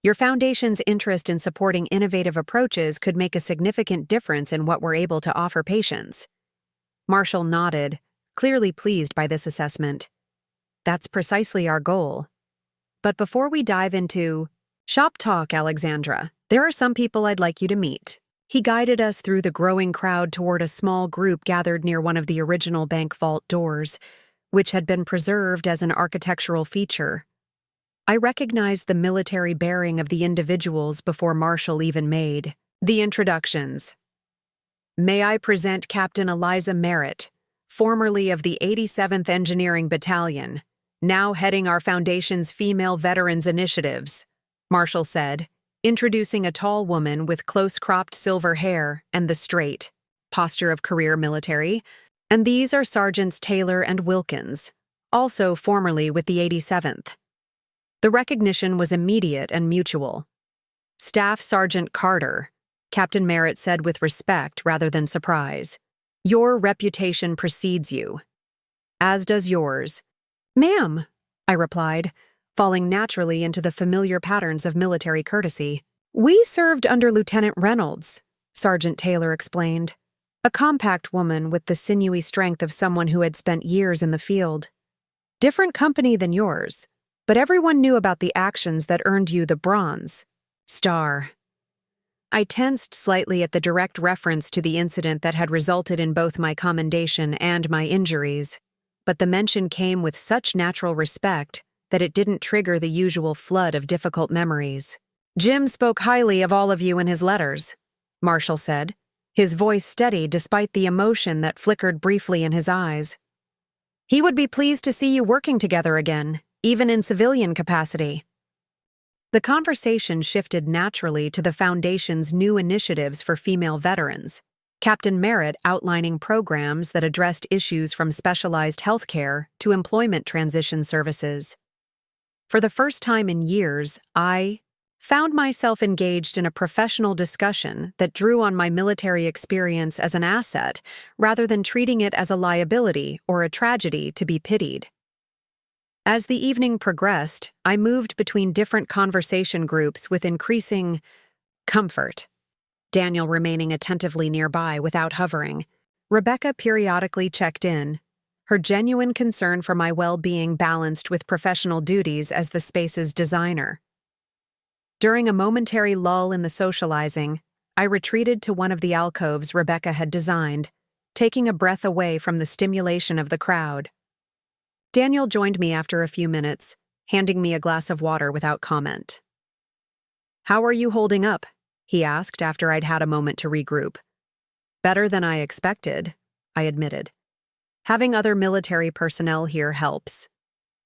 [SPEAKER 1] "Your foundation's interest in supporting innovative approaches could make a significant difference in what we're able to offer patients." Marshall nodded, clearly pleased by this assessment. "That's precisely our goal. But before we dive into shop talk, Alexandra, there are some people I'd like you to meet." He guided us through the growing crowd toward a small group gathered near one of the original bank vault doors, which had been preserved as an architectural feature. I recognized the military bearing of the individuals before Marshall even made the introductions. "May I present Captain Eliza Merritt, formerly of the 87th Engineering Battalion, now heading our Foundation's Female Veterans Initiatives," Marshall said, introducing a tall woman with close-cropped silver hair and the straight posture of career military. "And these are Sergeants Taylor and Wilkins, also formerly with the 87th. The recognition was immediate and mutual. "Staff Sergeant Carter," Captain Merritt said with respect rather than surprise. "Your reputation precedes you. As does yours." "Ma'am," I replied, falling naturally into the familiar patterns of military courtesy. "We served under Lieutenant Reynolds," Sergeant Taylor explained, a compact woman with the sinewy strength of someone who had spent years in the field. "Different company than yours, but everyone knew about the actions that earned you the Bronze Star." I tensed slightly at the direct reference to the incident that had resulted in both my commendation and my injuries, but the mention came with such natural respect that it didn't trigger the usual flood of difficult memories. "Jim spoke highly of all of you in his letters," Marshall said, his voice steady despite the emotion that flickered briefly in his eyes. "He would be pleased to see you working together again, even in civilian capacity." The conversation shifted naturally to the Foundation's new initiatives for female veterans, Captain Merritt outlining programs that addressed issues from specialized healthcare to employment transition services. For the first time in years, I found myself engaged in a professional discussion that drew on my military experience as an asset rather than treating it as a liability or a tragedy to be pitied. As the evening progressed, I moved between different conversation groups with increasing comfort, Daniel remaining attentively nearby without hovering. Rebecca periodically checked in, her genuine concern for my well-being balanced with professional duties as the space's designer. During a momentary lull in the socializing, I retreated to one of the alcoves Rebecca had designed, taking a breath away from the stimulation of the crowd. Daniel joined me after a few minutes, handing me a glass of water without comment. "How are you holding up?" he asked after I'd had a moment to regroup. "Better than I expected," I admitted. "Having other military personnel here helps.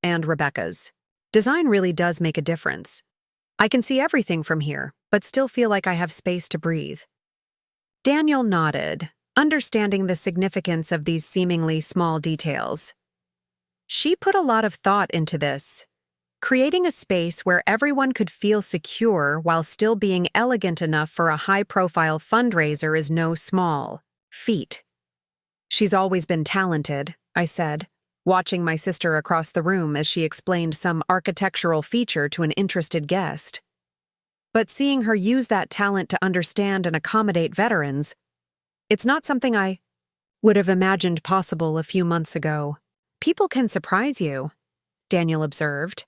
[SPEAKER 1] And Rebecca's. Design really does make a difference. I can see everything from here, but still feel like I have space to breathe." Daniel nodded, understanding the significance of these seemingly small details. "She put a lot of thought into this. Creating a space where everyone could feel secure while still being elegant enough for a high-profile fundraiser is no small feat." "She's always been talented," I said, watching my sister across the room as she explained some architectural feature to an interested guest. "But seeing her use that talent to understand and accommodate veterans, it's not something I would have imagined possible a few months ago." "People can surprise you," Daniel observed,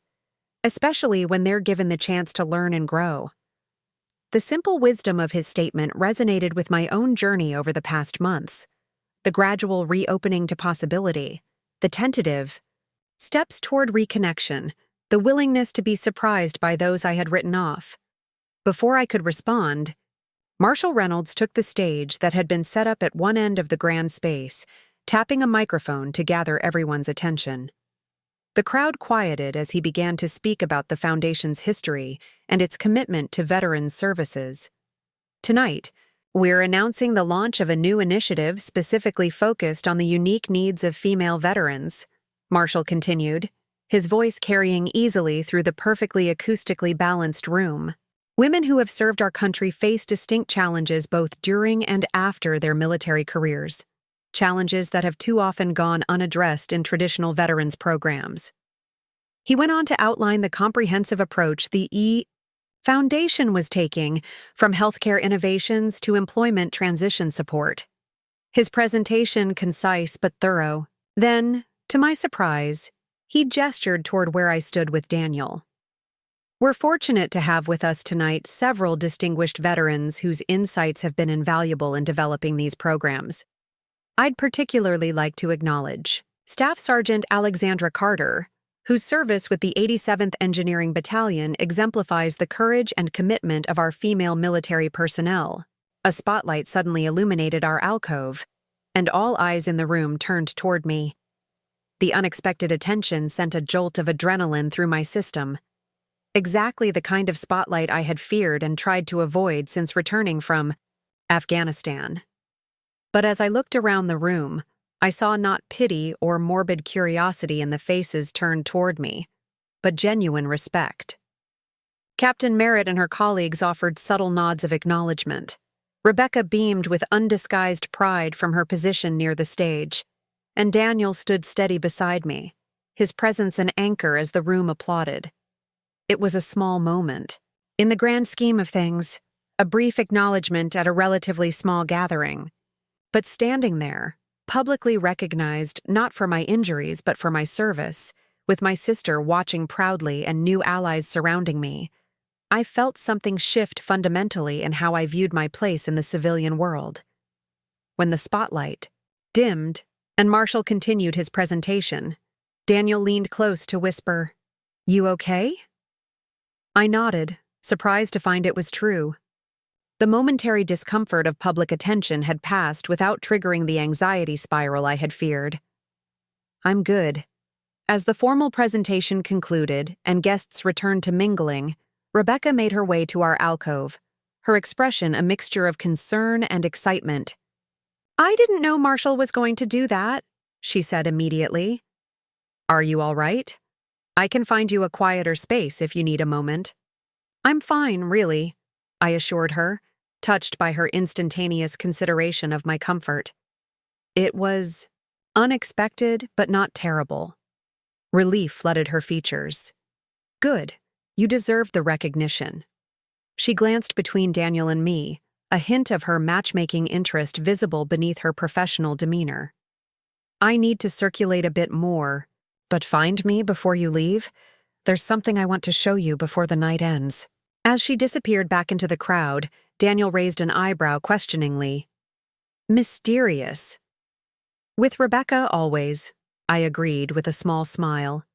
[SPEAKER 1] "especially when they're given the chance to learn and grow." The simple wisdom of his statement resonated with my own journey over the past months. The gradual reopening to possibility, the tentative steps toward reconnection, the willingness to be surprised by those I had written off. Before I could respond, Marshall Reynolds took the stage that had been set up at one end of the grand space, tapping a microphone to gather everyone's attention. The crowd quieted as he began to speak about the Foundation's history and its commitment to veterans' services. "Tonight, we're announcing the launch of a new initiative specifically focused on the unique needs of female veterans," Marshall continued, his voice carrying easily through the perfectly acoustically balanced room. "Women who have served our country face distinct challenges both during and after their military careers. Challenges that have too often gone unaddressed in traditional veterans programs." He went on to outline the comprehensive approach the Foundation was taking, from healthcare innovations to employment transition support. His presentation concise but thorough. Then, to my surprise, he gestured toward where I stood with Daniel. "We're fortunate to have with us tonight several distinguished veterans whose insights have been invaluable in developing these programs. I'd particularly like to acknowledge Staff Sergeant Alexandra Carter, whose service with the 87th Engineering Battalion exemplifies the courage and commitment of our female military personnel." A spotlight suddenly illuminated our alcove, and all eyes in the room turned toward me. The unexpected attention sent a jolt of adrenaline through my system. Exactly the kind of spotlight I had feared and tried to avoid since returning from Afghanistan. But as I looked around the room, I saw not pity or morbid curiosity in the faces turned toward me, but genuine respect. Captain Merritt and her colleagues offered subtle nods of acknowledgement. Rebecca beamed with undisguised pride from her position near the stage, and Daniel stood steady beside me, his presence an anchor as the room applauded. It was a small moment. In the grand scheme of things, a brief acknowledgement at a relatively small gathering. But standing there, publicly recognized not for my injuries but for my service, with my sister watching proudly and new allies surrounding me, I felt something shift fundamentally in how I viewed my place in the civilian world. When the spotlight dimmed and Marshall continued his presentation, Daniel leaned close to whisper, "You okay?" I nodded, surprised to find it was true. The momentary discomfort of public attention had passed without triggering the anxiety spiral I had feared. "I'm good." As the formal presentation concluded and guests returned to mingling, Rebecca made her way to our alcove, her expression a mixture of concern and excitement. "I didn't know Marshall was going to do that," she said immediately. "Are you all right? I can find you a quieter space if you need a moment." "I'm fine, really," I assured her, touched by her instantaneous consideration of my comfort. It was unexpected but not terrible. Relief flooded her features. "Good. You deserve the recognition." She glanced between Daniel and me, a hint of her matchmaking interest visible beneath her professional demeanor. I need to circulate a bit more, but find me before you leave. There's something I want to show you before the night ends." As she disappeared back into the crowd, Daniel raised an eyebrow questioningly. "Mysterious." "With Rebecca, always," I agreed with a small smile.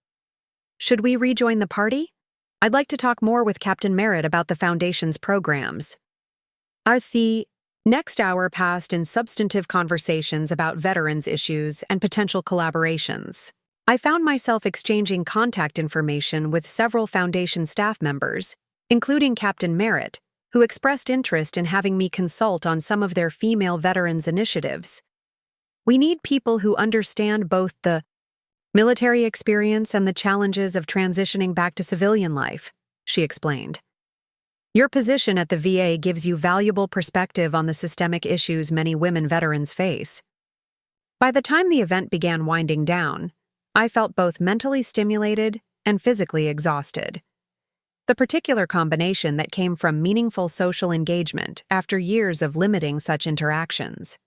[SPEAKER 1] "Should we rejoin the party? I'd like to talk more with Captain Merritt about the Foundation's programs." The next hour passed in substantive conversations about veterans' issues and potential collaborations. I found myself exchanging contact information with several Foundation staff members, including Captain Merritt, who expressed interest in having me consult on some of their female veterans' initiatives. "We need people who understand both the military experience and the challenges of transitioning back to civilian life," she explained. "Your position at the VA gives you valuable perspective on the systemic issues many women veterans face." By the time the event began winding down, I felt both mentally stimulated and physically exhausted. The particular combination that came from meaningful social engagement after years of limiting such interactions.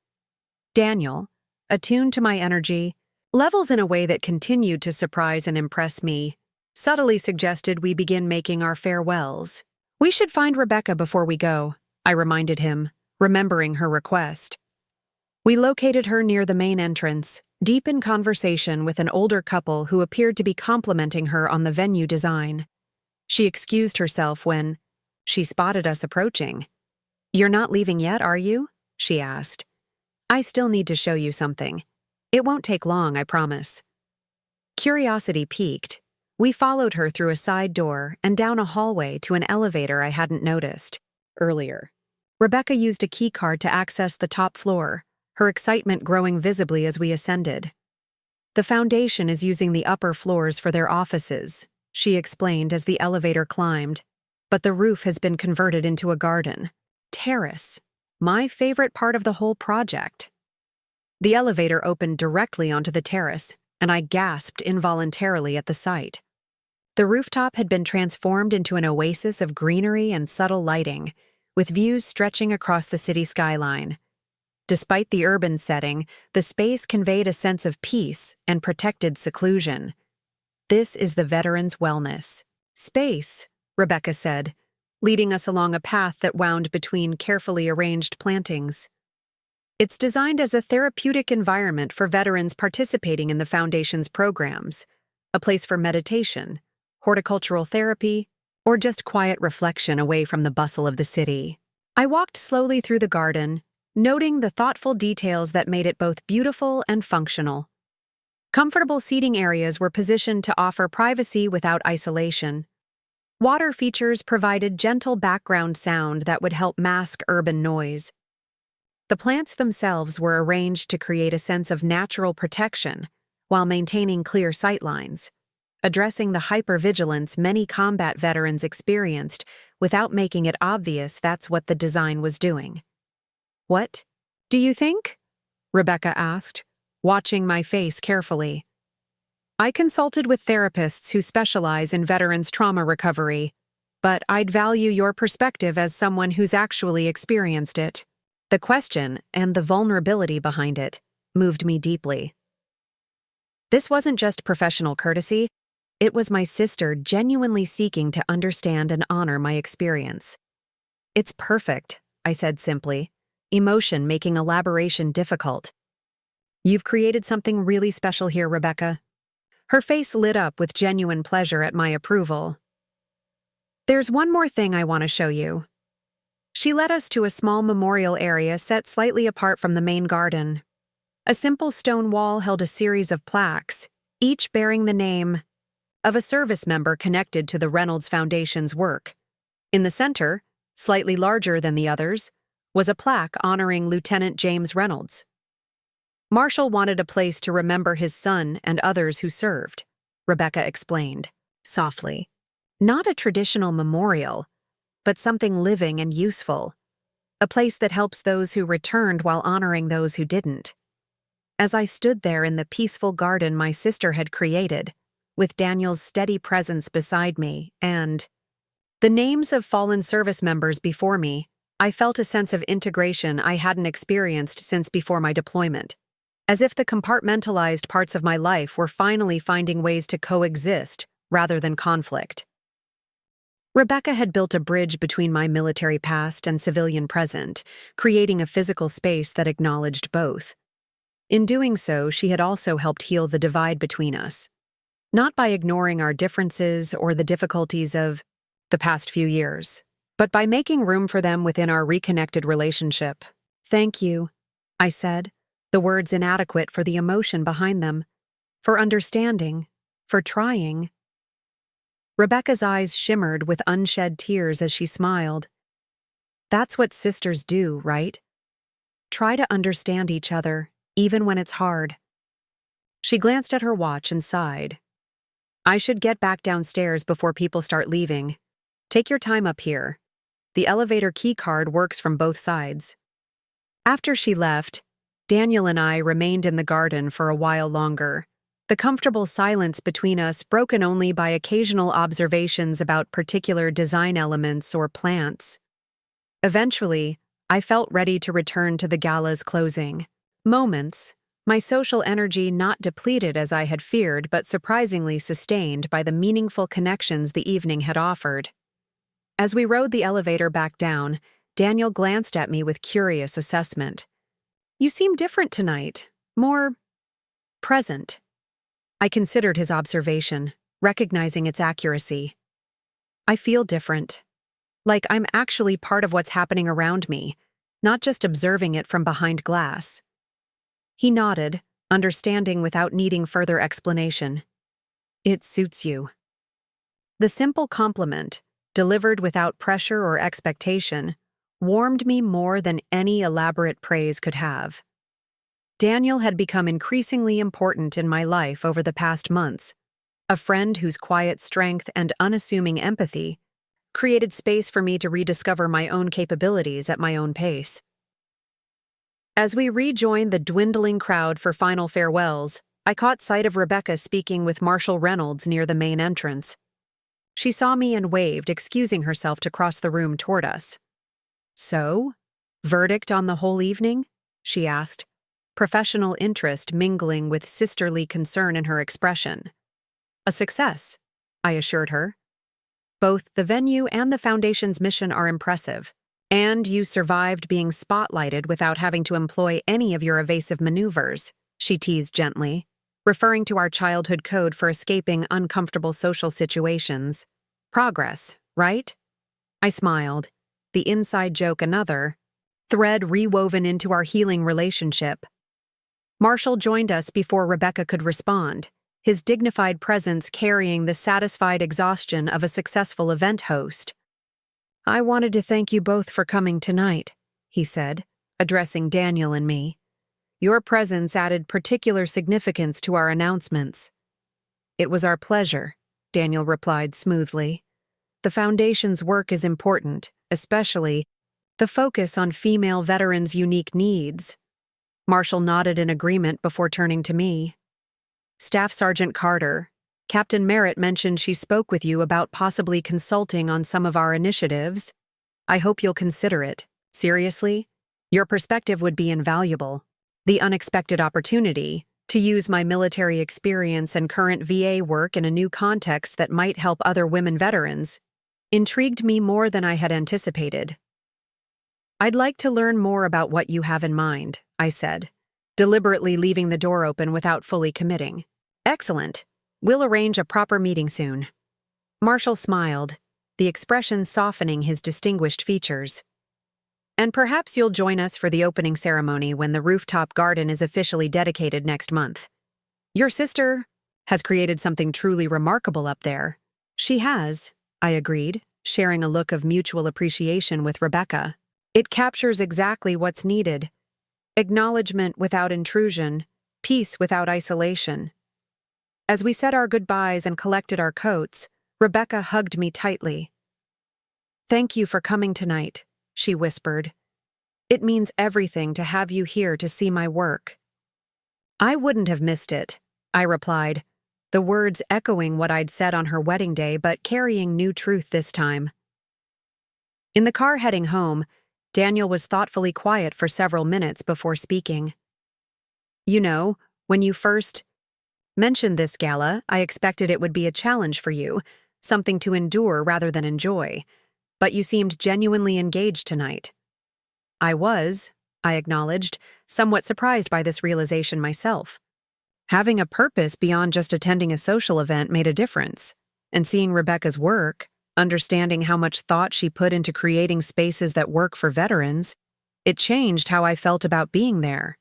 [SPEAKER 1] Daniel, attuned to my energy, levels in a way that continued to surprise and impress me, subtly suggested we begin making our farewells. "We should find Rebecca before we go," I reminded him, remembering her request. We located her near the main entrance, deep in conversation with an older couple who appeared to be complimenting her on the venue design. She excused herself when she spotted us approaching. "You're not leaving yet, are you?" she asked. "I still need to show you something. It won't take long, I promise." Curiosity piqued. We followed her through a side door and down a hallway to an elevator I hadn't noticed earlier. Rebecca used a key card to access the top floor, her excitement growing visibly as we ascended. "The Foundation is using the upper floors for their offices," she explained as the elevator climbed, "but the roof has been converted into a garden. Terrace. My favorite part of the whole project." The elevator opened directly onto the terrace, and I gasped involuntarily at the sight. The rooftop had been transformed into an oasis of greenery and subtle lighting, with views stretching across the city skyline. Despite the urban setting, the space conveyed a sense of peace and protected seclusion. "This is the Veterans' Wellness Space," Rebecca said, leading us along a path that wound between carefully arranged plantings. "It's designed as a therapeutic environment for veterans participating in the Foundation's programs, a place for meditation, horticultural therapy, or just quiet reflection away from the bustle of the city." I walked slowly through the garden, noting the thoughtful details that made it both beautiful and functional. Comfortable seating areas were positioned to offer privacy without isolation. Water features provided gentle background sound that would help mask urban noise. The plants themselves were arranged to create a sense of natural protection while maintaining clear sightlines, addressing the hypervigilance many combat veterans experienced without making it obvious that's what the design was doing. "What do you think?" Rebecca asked, watching my face carefully. "I consulted with therapists who specialize in veterans' trauma recovery, but I'd value your perspective as someone who's actually experienced it." The question, and the vulnerability behind it, moved me deeply. This wasn't just professional courtesy, it was my sister genuinely seeking to understand and honor my experience. "It's perfect," I said simply, emotion making elaboration difficult. "You've created something really special here, Rebecca." Her face lit up with genuine pleasure at my approval. "There's one more thing I want to show you." She led us to a small memorial area set slightly apart from the main garden. A simple stone wall held a series of plaques, each bearing the name of a service member connected to the Reynolds Foundation's work. In the center, slightly larger than the others, was a plaque honoring Lieutenant James Reynolds. "Marshall wanted a place to remember his son and others who served," Rebecca explained, softly. "Not a traditional memorial, but something living and useful. A place that helps those who returned while honoring those who didn't." As I stood there in the peaceful garden my sister had created, with Daniel's steady presence beside me and the names of fallen service members before me, I felt a sense of integration I hadn't experienced since before my deployment. as if the compartmentalized parts of my life were finally finding ways to coexist rather than conflict. Rebecca had built a bridge between my military past and civilian present, creating a physical space that acknowledged both. In doing so, she had also helped heal the divide between us, not by ignoring our differences or the difficulties of the past few years, but by making room for them within our reconnected relationship. "Thank you," I said, the words inadequate for the emotion behind them, "for understanding, for trying." Rebecca's eyes shimmered with unshed tears as she smiled. "That's what sisters do, right? Try to understand each other, even when it's hard." She glanced at her watch and sighed. "I should get back downstairs before people start leaving. Take your time up here. The elevator key card works from both sides." After she left, Daniel and I remained in the garden for a while longer, the comfortable silence between us broken only by occasional observations about particular design elements or plants. Eventually, I felt ready to return to the gala's closing moments, my social energy not depleted as I had feared but surprisingly sustained by the meaningful connections the evening had offered. As we rode the elevator back down, Daniel glanced at me with curious assessment. "You seem different tonight, more present." I considered his observation, recognizing its accuracy. "I feel different. Like I'm actually part of what's happening around me, not just observing it from behind glass." He nodded, understanding without needing further explanation. "It suits you." The simple compliment, delivered without pressure or expectation, warmed me more than any elaborate praise could have. Daniel had become increasingly important in my life over the past months, a friend whose quiet strength and unassuming empathy created space for me to rediscover my own capabilities at my own pace. As we rejoined the dwindling crowd for final farewells, I caught sight of Rebecca speaking with Marshal Reynolds near the main entrance. She saw me and waved, excusing herself to cross the room toward us. "So, verdict on the whole evening?" she asked, professional interest mingling with sisterly concern in her expression. "A success," I assured her. "Both the venue and the Foundation's mission are impressive, and you survived being spotlighted without having to employ any of your evasive maneuvers," she teased gently, referring to our childhood code for escaping uncomfortable social situations. "Progress, right?" I smiled, the inside joke another thread rewoven into our healing relationship. Marshall joined us before Rebecca could respond, his dignified presence carrying the satisfied exhaustion of a successful event host. "I wanted to thank you both for coming tonight," he said, addressing Daniel and me. "Your presence added particular significance to our announcements." "It was our pleasure," Daniel replied smoothly. "The Foundation's work is important, especially the focus on female veterans' unique needs." Marshall nodded in agreement before turning to me. "Staff Sergeant Carter, Captain Merritt mentioned she spoke with you about possibly consulting on some of our initiatives. I hope you'll consider it. Seriously, your perspective would be invaluable. The unexpected opportunity to use my military experience and current VA work in a new context that might help other women veterans intrigued me more than I had anticipated." "I'd like to learn more about what you have in mind," I said, deliberately leaving the door open without fully committing. "Excellent. We'll arrange a proper meeting soon." Marshall smiled, the expression softening his distinguished features. "And perhaps you'll join us for the opening ceremony when the rooftop garden is officially dedicated next month. Your sister has created something truly remarkable up there." "She has," I agreed, sharing a look of mutual appreciation with Rebecca. "It captures exactly what's needed. Acknowledgement without intrusion, peace without isolation." As we said our goodbyes and collected our coats, Rebecca hugged me tightly. "Thank you for coming tonight," she whispered. "It means everything to have you here to see my work." "I wouldn't have missed it," I replied, the words echoing what I'd said on her wedding day but carrying new truth this time. In the car heading home, Daniel was thoughtfully quiet for several minutes before speaking. You know, when you first mentioned this gala, I expected it would be a challenge for you, something to endure rather than enjoy. But you seemed genuinely engaged tonight. I acknowledged, somewhat surprised by this realization myself. Having a purpose beyond just attending a social event made a difference, and seeing Rebecca's work, understanding how much thought she put into creating spaces that work for veterans, it changed how I felt about being there.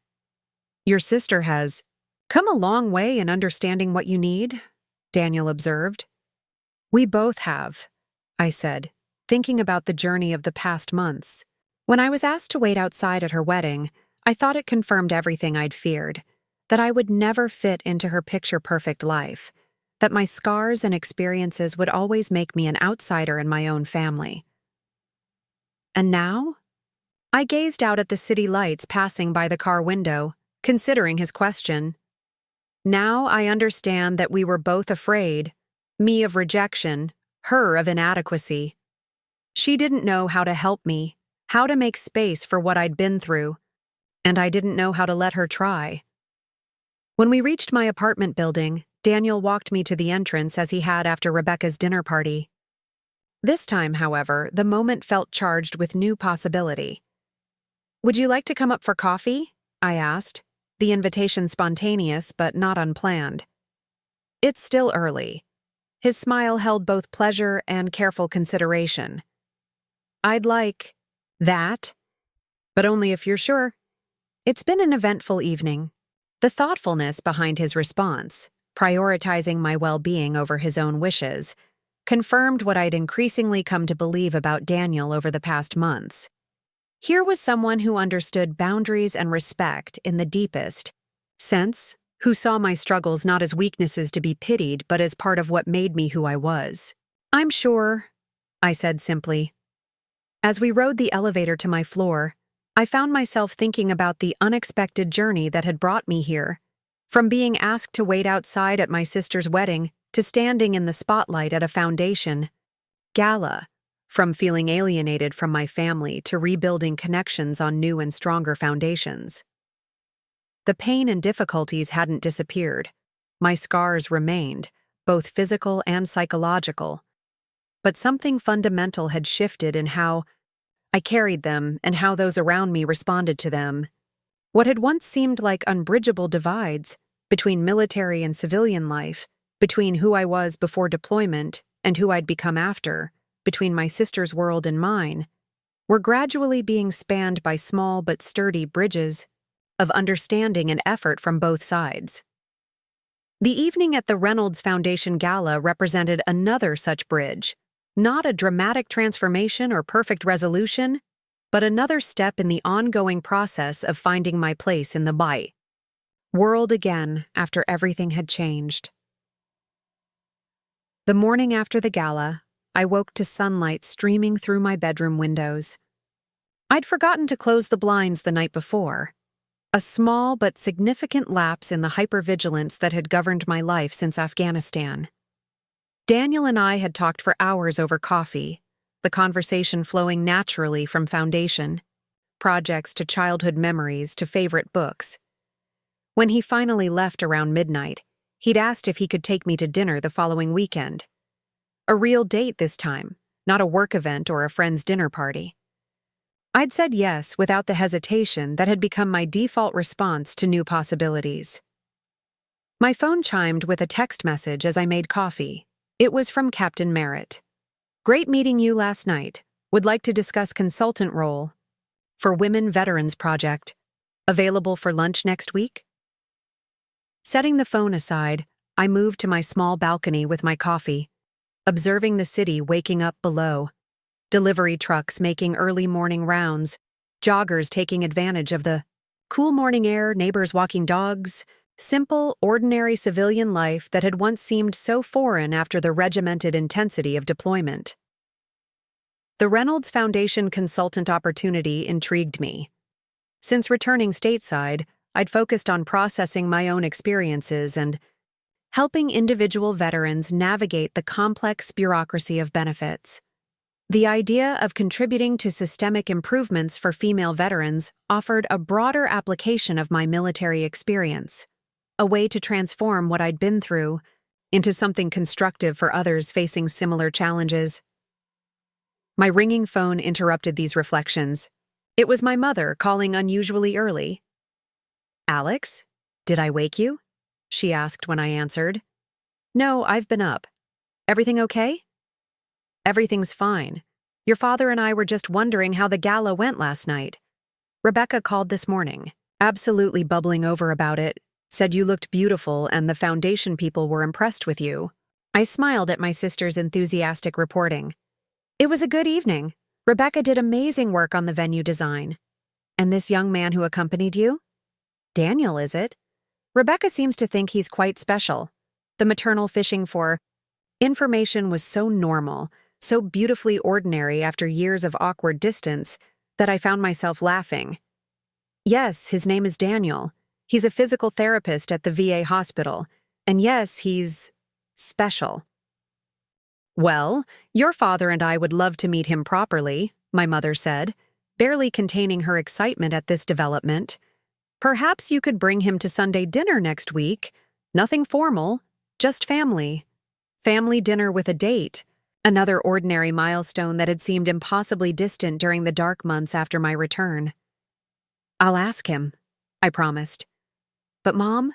[SPEAKER 1] Your sister has come a long way in understanding what you need, Daniel observed. We both have, I said, thinking about the journey of the past months. When I was asked to wait outside at her wedding, I thought it confirmed everything I'd feared, that I would never fit into her picture-perfect life, that my scars and experiences would always make me an outsider in my own family. And now? I gazed out at the city lights passing by the car window, considering his question. Now I understand that we were both afraid, me of rejection, her of inadequacy. She didn't know how to help me, how to make space for what I'd been through, and I didn't know how to let her try. When we reached my apartment building, Daniel walked me to the entrance as he had after Rebecca's dinner party. This time, however, the moment felt charged with new possibility. Would you like to come up for coffee? I asked, the invitation spontaneous but not unplanned. It's still early. His smile held both pleasure and careful consideration. I'd like that, but only if you're sure. It's been an eventful evening. The thoughtfulness behind his response, prioritizing my well-being over his own wishes, confirmed what I'd increasingly come to believe about Daniel over the past months. Here was someone who understood boundaries and respect in the deepest sense, who saw my struggles not as weaknesses to be pitied but as part of what made me who I was. I'm sure, I said simply. As we rode the elevator to my floor, I found myself thinking about the unexpected journey that had brought me here, from being asked to wait outside at my sister's wedding to standing in the spotlight at a foundation gala, from feeling alienated from my family to rebuilding connections on new and stronger foundations. The pain and difficulties hadn't disappeared. My scars remained, both physical and psychological. But something fundamental had shifted in how I carried them and how those around me responded to them. What had once seemed like unbridgeable divides between military and civilian life, between who I was before deployment and who I'd become after, between my sister's world and mine, were gradually being spanned by small but sturdy bridges of understanding and effort from both sides. The evening at the Reynolds Foundation Gala represented another such bridge, not a dramatic transformation or perfect resolution, but another step in the ongoing process of finding my place in the world again after everything had changed. The morning after the gala, I woke to sunlight streaming through my bedroom windows. I'd forgotten to close the blinds the night before, a small but significant lapse in the hypervigilance that had governed my life since Afghanistan. Daniel and I had talked for hours over coffee, the conversation flowing naturally from foundation, projects to childhood memories to favorite books. When he finally left around midnight, he'd asked if he could take me to dinner the following weekend. A real date this time, not a work event or a friend's dinner party. I'd said yes without the hesitation that had become my default response to new possibilities. My phone chimed with a text message as I made coffee. It was from Captain Merritt. Great meeting you last night. Would like to discuss consultant role for Women Veterans Project. Available for lunch next week? Setting the phone aside, I moved to my small balcony with my coffee, observing the city waking up below. Delivery trucks making early morning rounds, joggers taking advantage of the cool morning air, neighbors walking dogs, simple, ordinary civilian life that had once seemed so foreign after the regimented intensity of deployment. The Reynolds Foundation consultant opportunity intrigued me. Since returning stateside, I'd focused on processing my own experiences and helping individual veterans navigate the complex bureaucracy of benefits. The idea of contributing to systemic improvements for female veterans offered a broader application of my military experience, a way to transform what I'd been through into something constructive for others facing similar challenges. My ringing phone interrupted these reflections. It was my mother calling unusually early. "Alex, did I wake you?" she asked when I answered. "No, I've been up. Everything okay?" "Everything's fine. Your father and I were just wondering how the gala went last night. Rebecca called this morning, absolutely bubbling over about it, said you looked beautiful and the foundation people were impressed with you." I smiled at my sister's enthusiastic reporting. "It was a good evening. Rebecca did amazing work on the venue design. And this young man who accompanied you? Daniel, is it? Rebecca seems to think he's quite special. The maternal fishing for information was so normal, so beautifully ordinary after years of awkward distance, that I found myself laughing. Yes, his name is Daniel. He's a physical therapist at the VA hospital. And yes, he's special." "Well, your father and I would love to meet him properly," my mother said, barely containing her excitement at this development. "Perhaps you could bring him to Sunday dinner next week. Nothing formal, just family. Family dinner with a date." Another ordinary milestone that had seemed impossibly distant during the dark months after my return. "I'll ask him," I promised. "But Mom,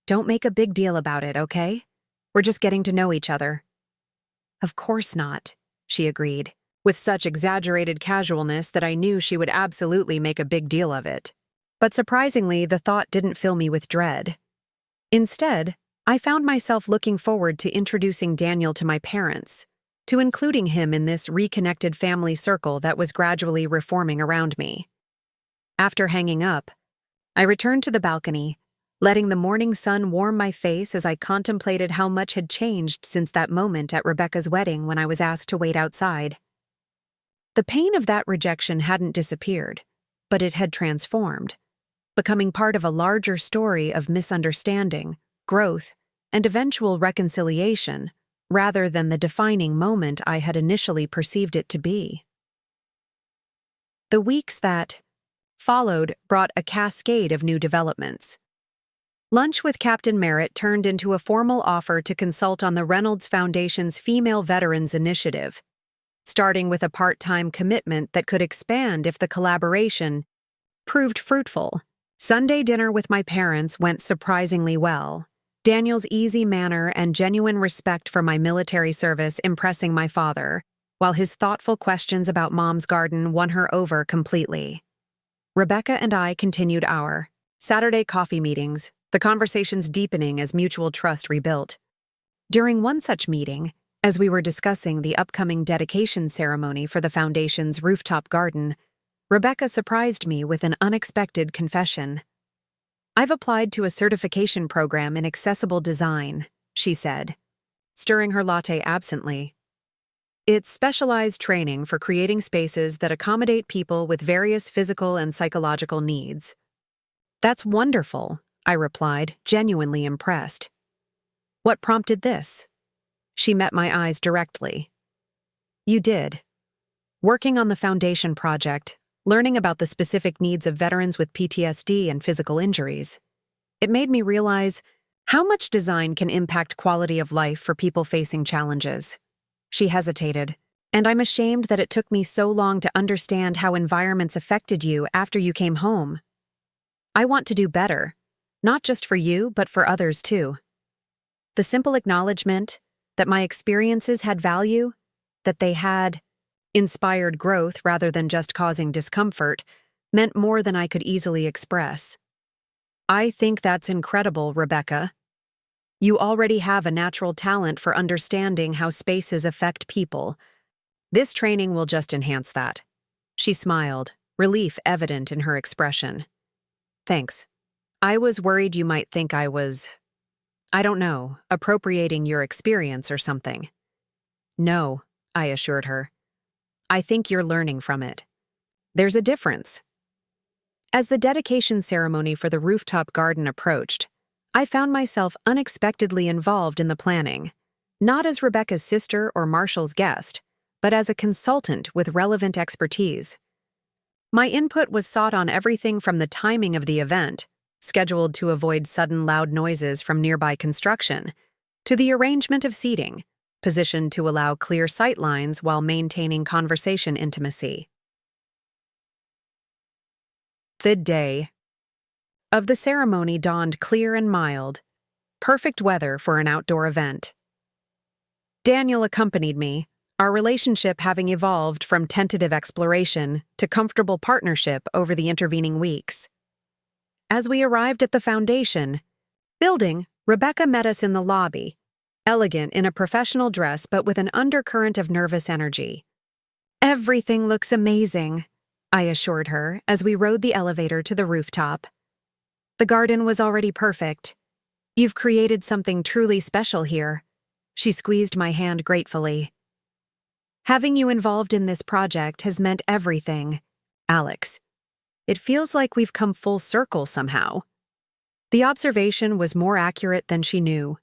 [SPEAKER 1] don't make a big deal about it, okay? We're just getting to know each other." "Of course not," she agreed, with such exaggerated casualness that I knew she would absolutely make a big deal of it. But surprisingly, the thought didn't fill me with dread. Instead, I found myself looking forward to introducing Daniel to my parents, to including him in this reconnected family circle that was gradually reforming around me. After hanging up, I returned to the balcony, letting the morning sun warm my face as I contemplated how much had changed since that moment at Rebecca's wedding when I was asked to wait outside. The pain of that rejection hadn't disappeared, but it had transformed, becoming part of a larger story of misunderstanding, growth, and eventual reconciliation, rather than the defining moment I had initially perceived it to be. The weeks that followed brought a cascade of new developments. Lunch with Captain Merritt turned into a formal offer to consult on the Reynolds Foundation's Female Veterans Initiative, starting with a part-time commitment that could expand if the collaboration proved fruitful. Sunday dinner with my parents went surprisingly well, Daniel's easy manner and genuine respect for my military service impressing my father, while his thoughtful questions about Mom's garden won her over completely. Rebecca and I continued our Saturday coffee meetings, the conversations deepening as mutual trust rebuilt. During one such meeting, as we were discussing the upcoming dedication ceremony for the Foundation's rooftop garden, Rebecca surprised me with an unexpected confession. "I've applied to a certification program in accessible design," she said, stirring her latte absently. "It's specialized training for creating spaces that accommodate people with various physical and psychological needs." "That's wonderful," I replied, genuinely impressed. "What prompted this?" She met my eyes directly. "You did. Working on the Foundation project, learning about the specific needs of veterans with PTSD and physical injuries. It made me realize how much design can impact quality of life for people facing challenges." She hesitated, "And I'm ashamed that it took me so long to understand how environments affected you after you came home. I want to do better, not just for you, but for others too." The simple acknowledgement that my experiences had value, that they had inspired growth rather than just causing discomfort, meant more than I could easily express. "I think that's incredible, Rebecca. You already have a natural talent for understanding how spaces affect people. This training will just enhance that." She smiled, relief evident in her expression. "Thanks. I was worried you might think I was, I don't know, appropriating your experience or something." "No," I assured her. "I think you're learning from it. There's a difference." As the dedication ceremony for the rooftop garden approached, I found myself unexpectedly involved in the planning, not as Rebecca's sister or Marshall's guest, but as a consultant with relevant expertise. My input was sought on everything from the timing of the event, scheduled to avoid sudden loud noises from nearby construction, to the arrangement of seating, positioned to allow clear sight lines while maintaining conversation intimacy. The day of the ceremony dawned clear and mild, perfect weather for an outdoor event. Daniel accompanied me, our relationship having evolved from tentative exploration to comfortable partnership over the intervening weeks. As we arrived at the foundation building, Rebecca met us in the lobby, elegant in a professional dress but with an undercurrent of nervous energy. "Everything looks amazing," I assured her as we rode the elevator to the rooftop. "The garden was already perfect. You've created something truly special here." She squeezed my hand gratefully. "Having you involved in this project has meant everything, Alex. It feels like we've come full circle somehow." The observation was more accurate than she knew.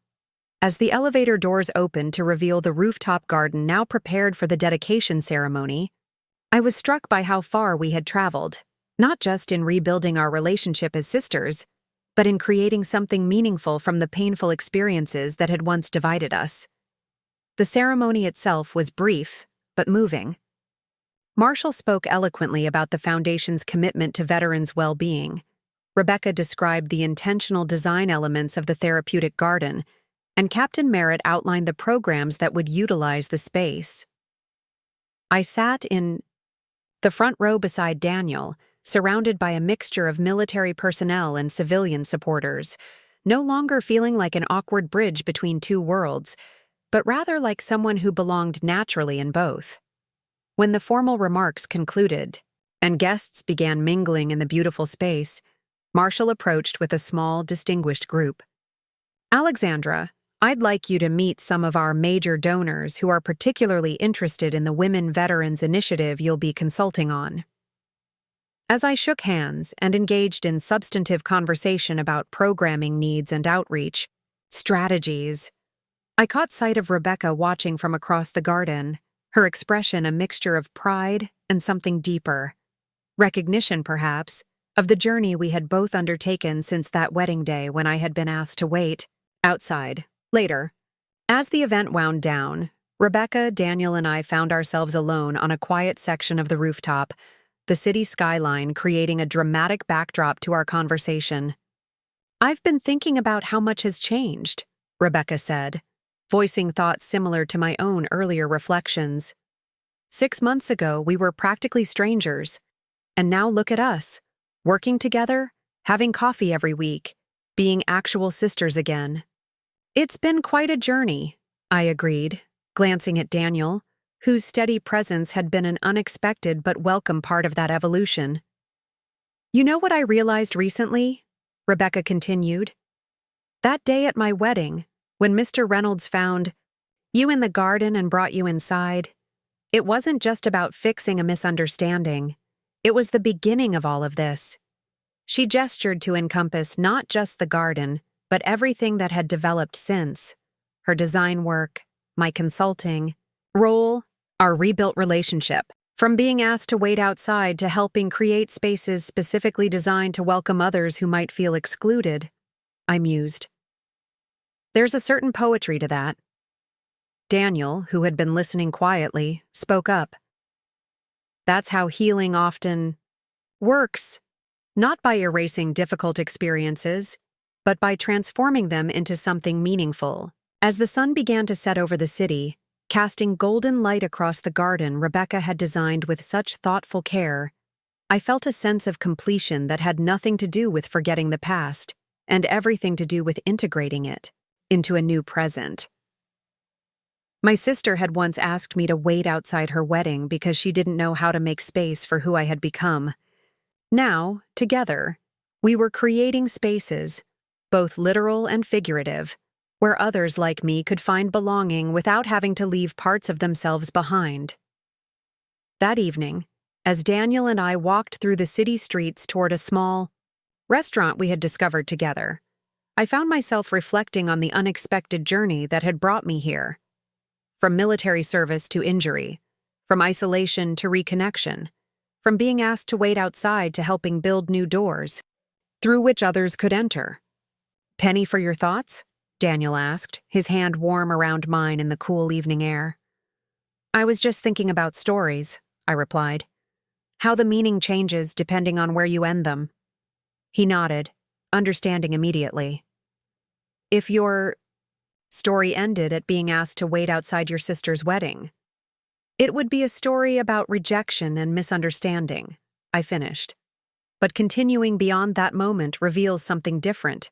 [SPEAKER 1] As the elevator doors opened to reveal the rooftop garden now prepared for the dedication ceremony, I was struck by how far we had traveled, not just in rebuilding our relationship as sisters, but in creating something meaningful from the painful experiences that had once divided us. The ceremony itself was brief, but moving. Marshall spoke eloquently about the Foundation's commitment to veterans' well-being. Rebecca described the intentional design elements of the therapeutic garden, and Captain Merritt outlined the programs that would utilize the space. I sat in the front row beside Daniel, surrounded by a mixture of military personnel and civilian supporters, no longer feeling like an awkward bridge between two worlds, but rather like someone who belonged naturally in both. When the formal remarks concluded, and guests began mingling in the beautiful space, Marshall approached with a small, distinguished group. "Alexandra, I'd like you to meet some of our major donors who are particularly interested in the Women Veterans Initiative you'll be consulting on." As I shook hands and engaged in substantive conversation about programming needs and outreach strategies, I caught sight of Rebecca watching from across the garden, her expression a mixture of pride and something deeper. Recognition, perhaps, of the journey we had both undertaken since that wedding day when I had been asked to wait outside. Later, as the event wound down, Rebecca, Daniel, and I found ourselves alone on a quiet section of the rooftop, the city skyline creating a dramatic backdrop to our conversation. "I've been thinking about how much has changed," Rebecca said, voicing thoughts similar to my own earlier reflections. 6 months ago, we were practically strangers, and now look at us, working together, having coffee every week, being actual sisters again. "It's been quite a journey," I agreed, glancing at Daniel, whose steady presence had been an unexpected but welcome part of that evolution. "You know what I realized recently?" Rebecca continued. "That day at my wedding, when Mr. Reynolds found you in the garden and brought you inside, it wasn't just about fixing a misunderstanding. It was the beginning of all of this." She gestured to encompass not just the garden, but everything that had developed since: her design work, my consulting role, our rebuilt relationship, from being asked to wait outside to helping create spaces specifically designed to welcome others who might feel excluded. I mused. "There's a certain poetry to that." Daniel, who had been listening quietly, spoke up. "That's how healing often works, not by erasing difficult experiences, but by transforming them into something meaningful." As the sun began to set over the city, casting golden light across the garden Rebecca had designed with such thoughtful care, I felt a sense of completion that had nothing to do with forgetting the past, and everything to do with integrating it into a new present. My sister had once asked me to wait outside her wedding because she didn't know how to make space for who I had become. Now, together, we were creating spaces, both literal and figurative, where others like me could find belonging without having to leave parts of themselves behind. That evening, as Daniel and I walked through the city streets toward a small restaurant we had discovered together, I found myself reflecting on the unexpected journey that had brought me here. From military service to injury, from isolation to reconnection, from being asked to wait outside to helping build new doors, through which others could enter. "Penny for your thoughts?" Daniel asked, his hand warm around mine in the cool evening air. "I was just thinking about stories," I replied. "How the meaning changes depending on where you end them." He nodded, understanding immediately. "If your story ended at being asked to wait outside your sister's wedding, it would be a story about rejection and misunderstanding," I finished. "But continuing beyond that moment reveals something different,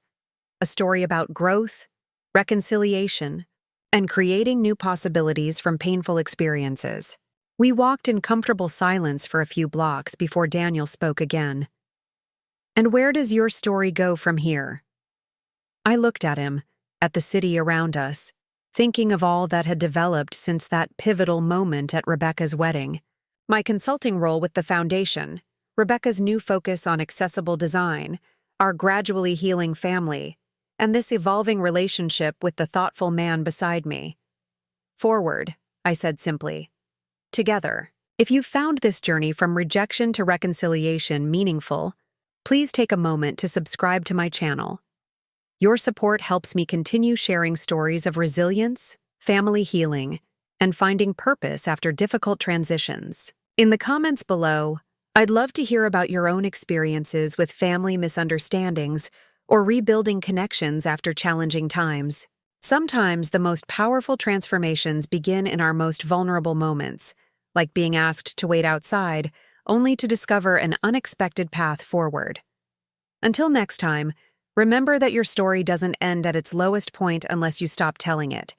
[SPEAKER 1] a story about growth, reconciliation, and creating new possibilities from painful experiences." We walked in comfortable silence for a few blocks before Daniel spoke again. "And where does your story go from here?" I looked at him, at the city around us, thinking of all that had developed since that pivotal moment at Rebecca's wedding. My consulting role with the foundation, Rebecca's new focus on accessible design, our gradually healing family, and this evolving relationship with the thoughtful man beside me. "Forward," I said simply. "Together." If you found this journey from rejection to reconciliation meaningful, please take a moment to subscribe to my channel. Your support helps me continue sharing stories of resilience, family healing, and finding purpose after difficult transitions. In the comments below, I'd love to hear about your own experiences with family misunderstandings or rebuilding connections after challenging times. Sometimes the most powerful transformations begin in our most vulnerable moments, like being asked to wait outside, only to discover an unexpected path forward. Until next time, remember that your story doesn't end at its lowest point unless you stop telling it.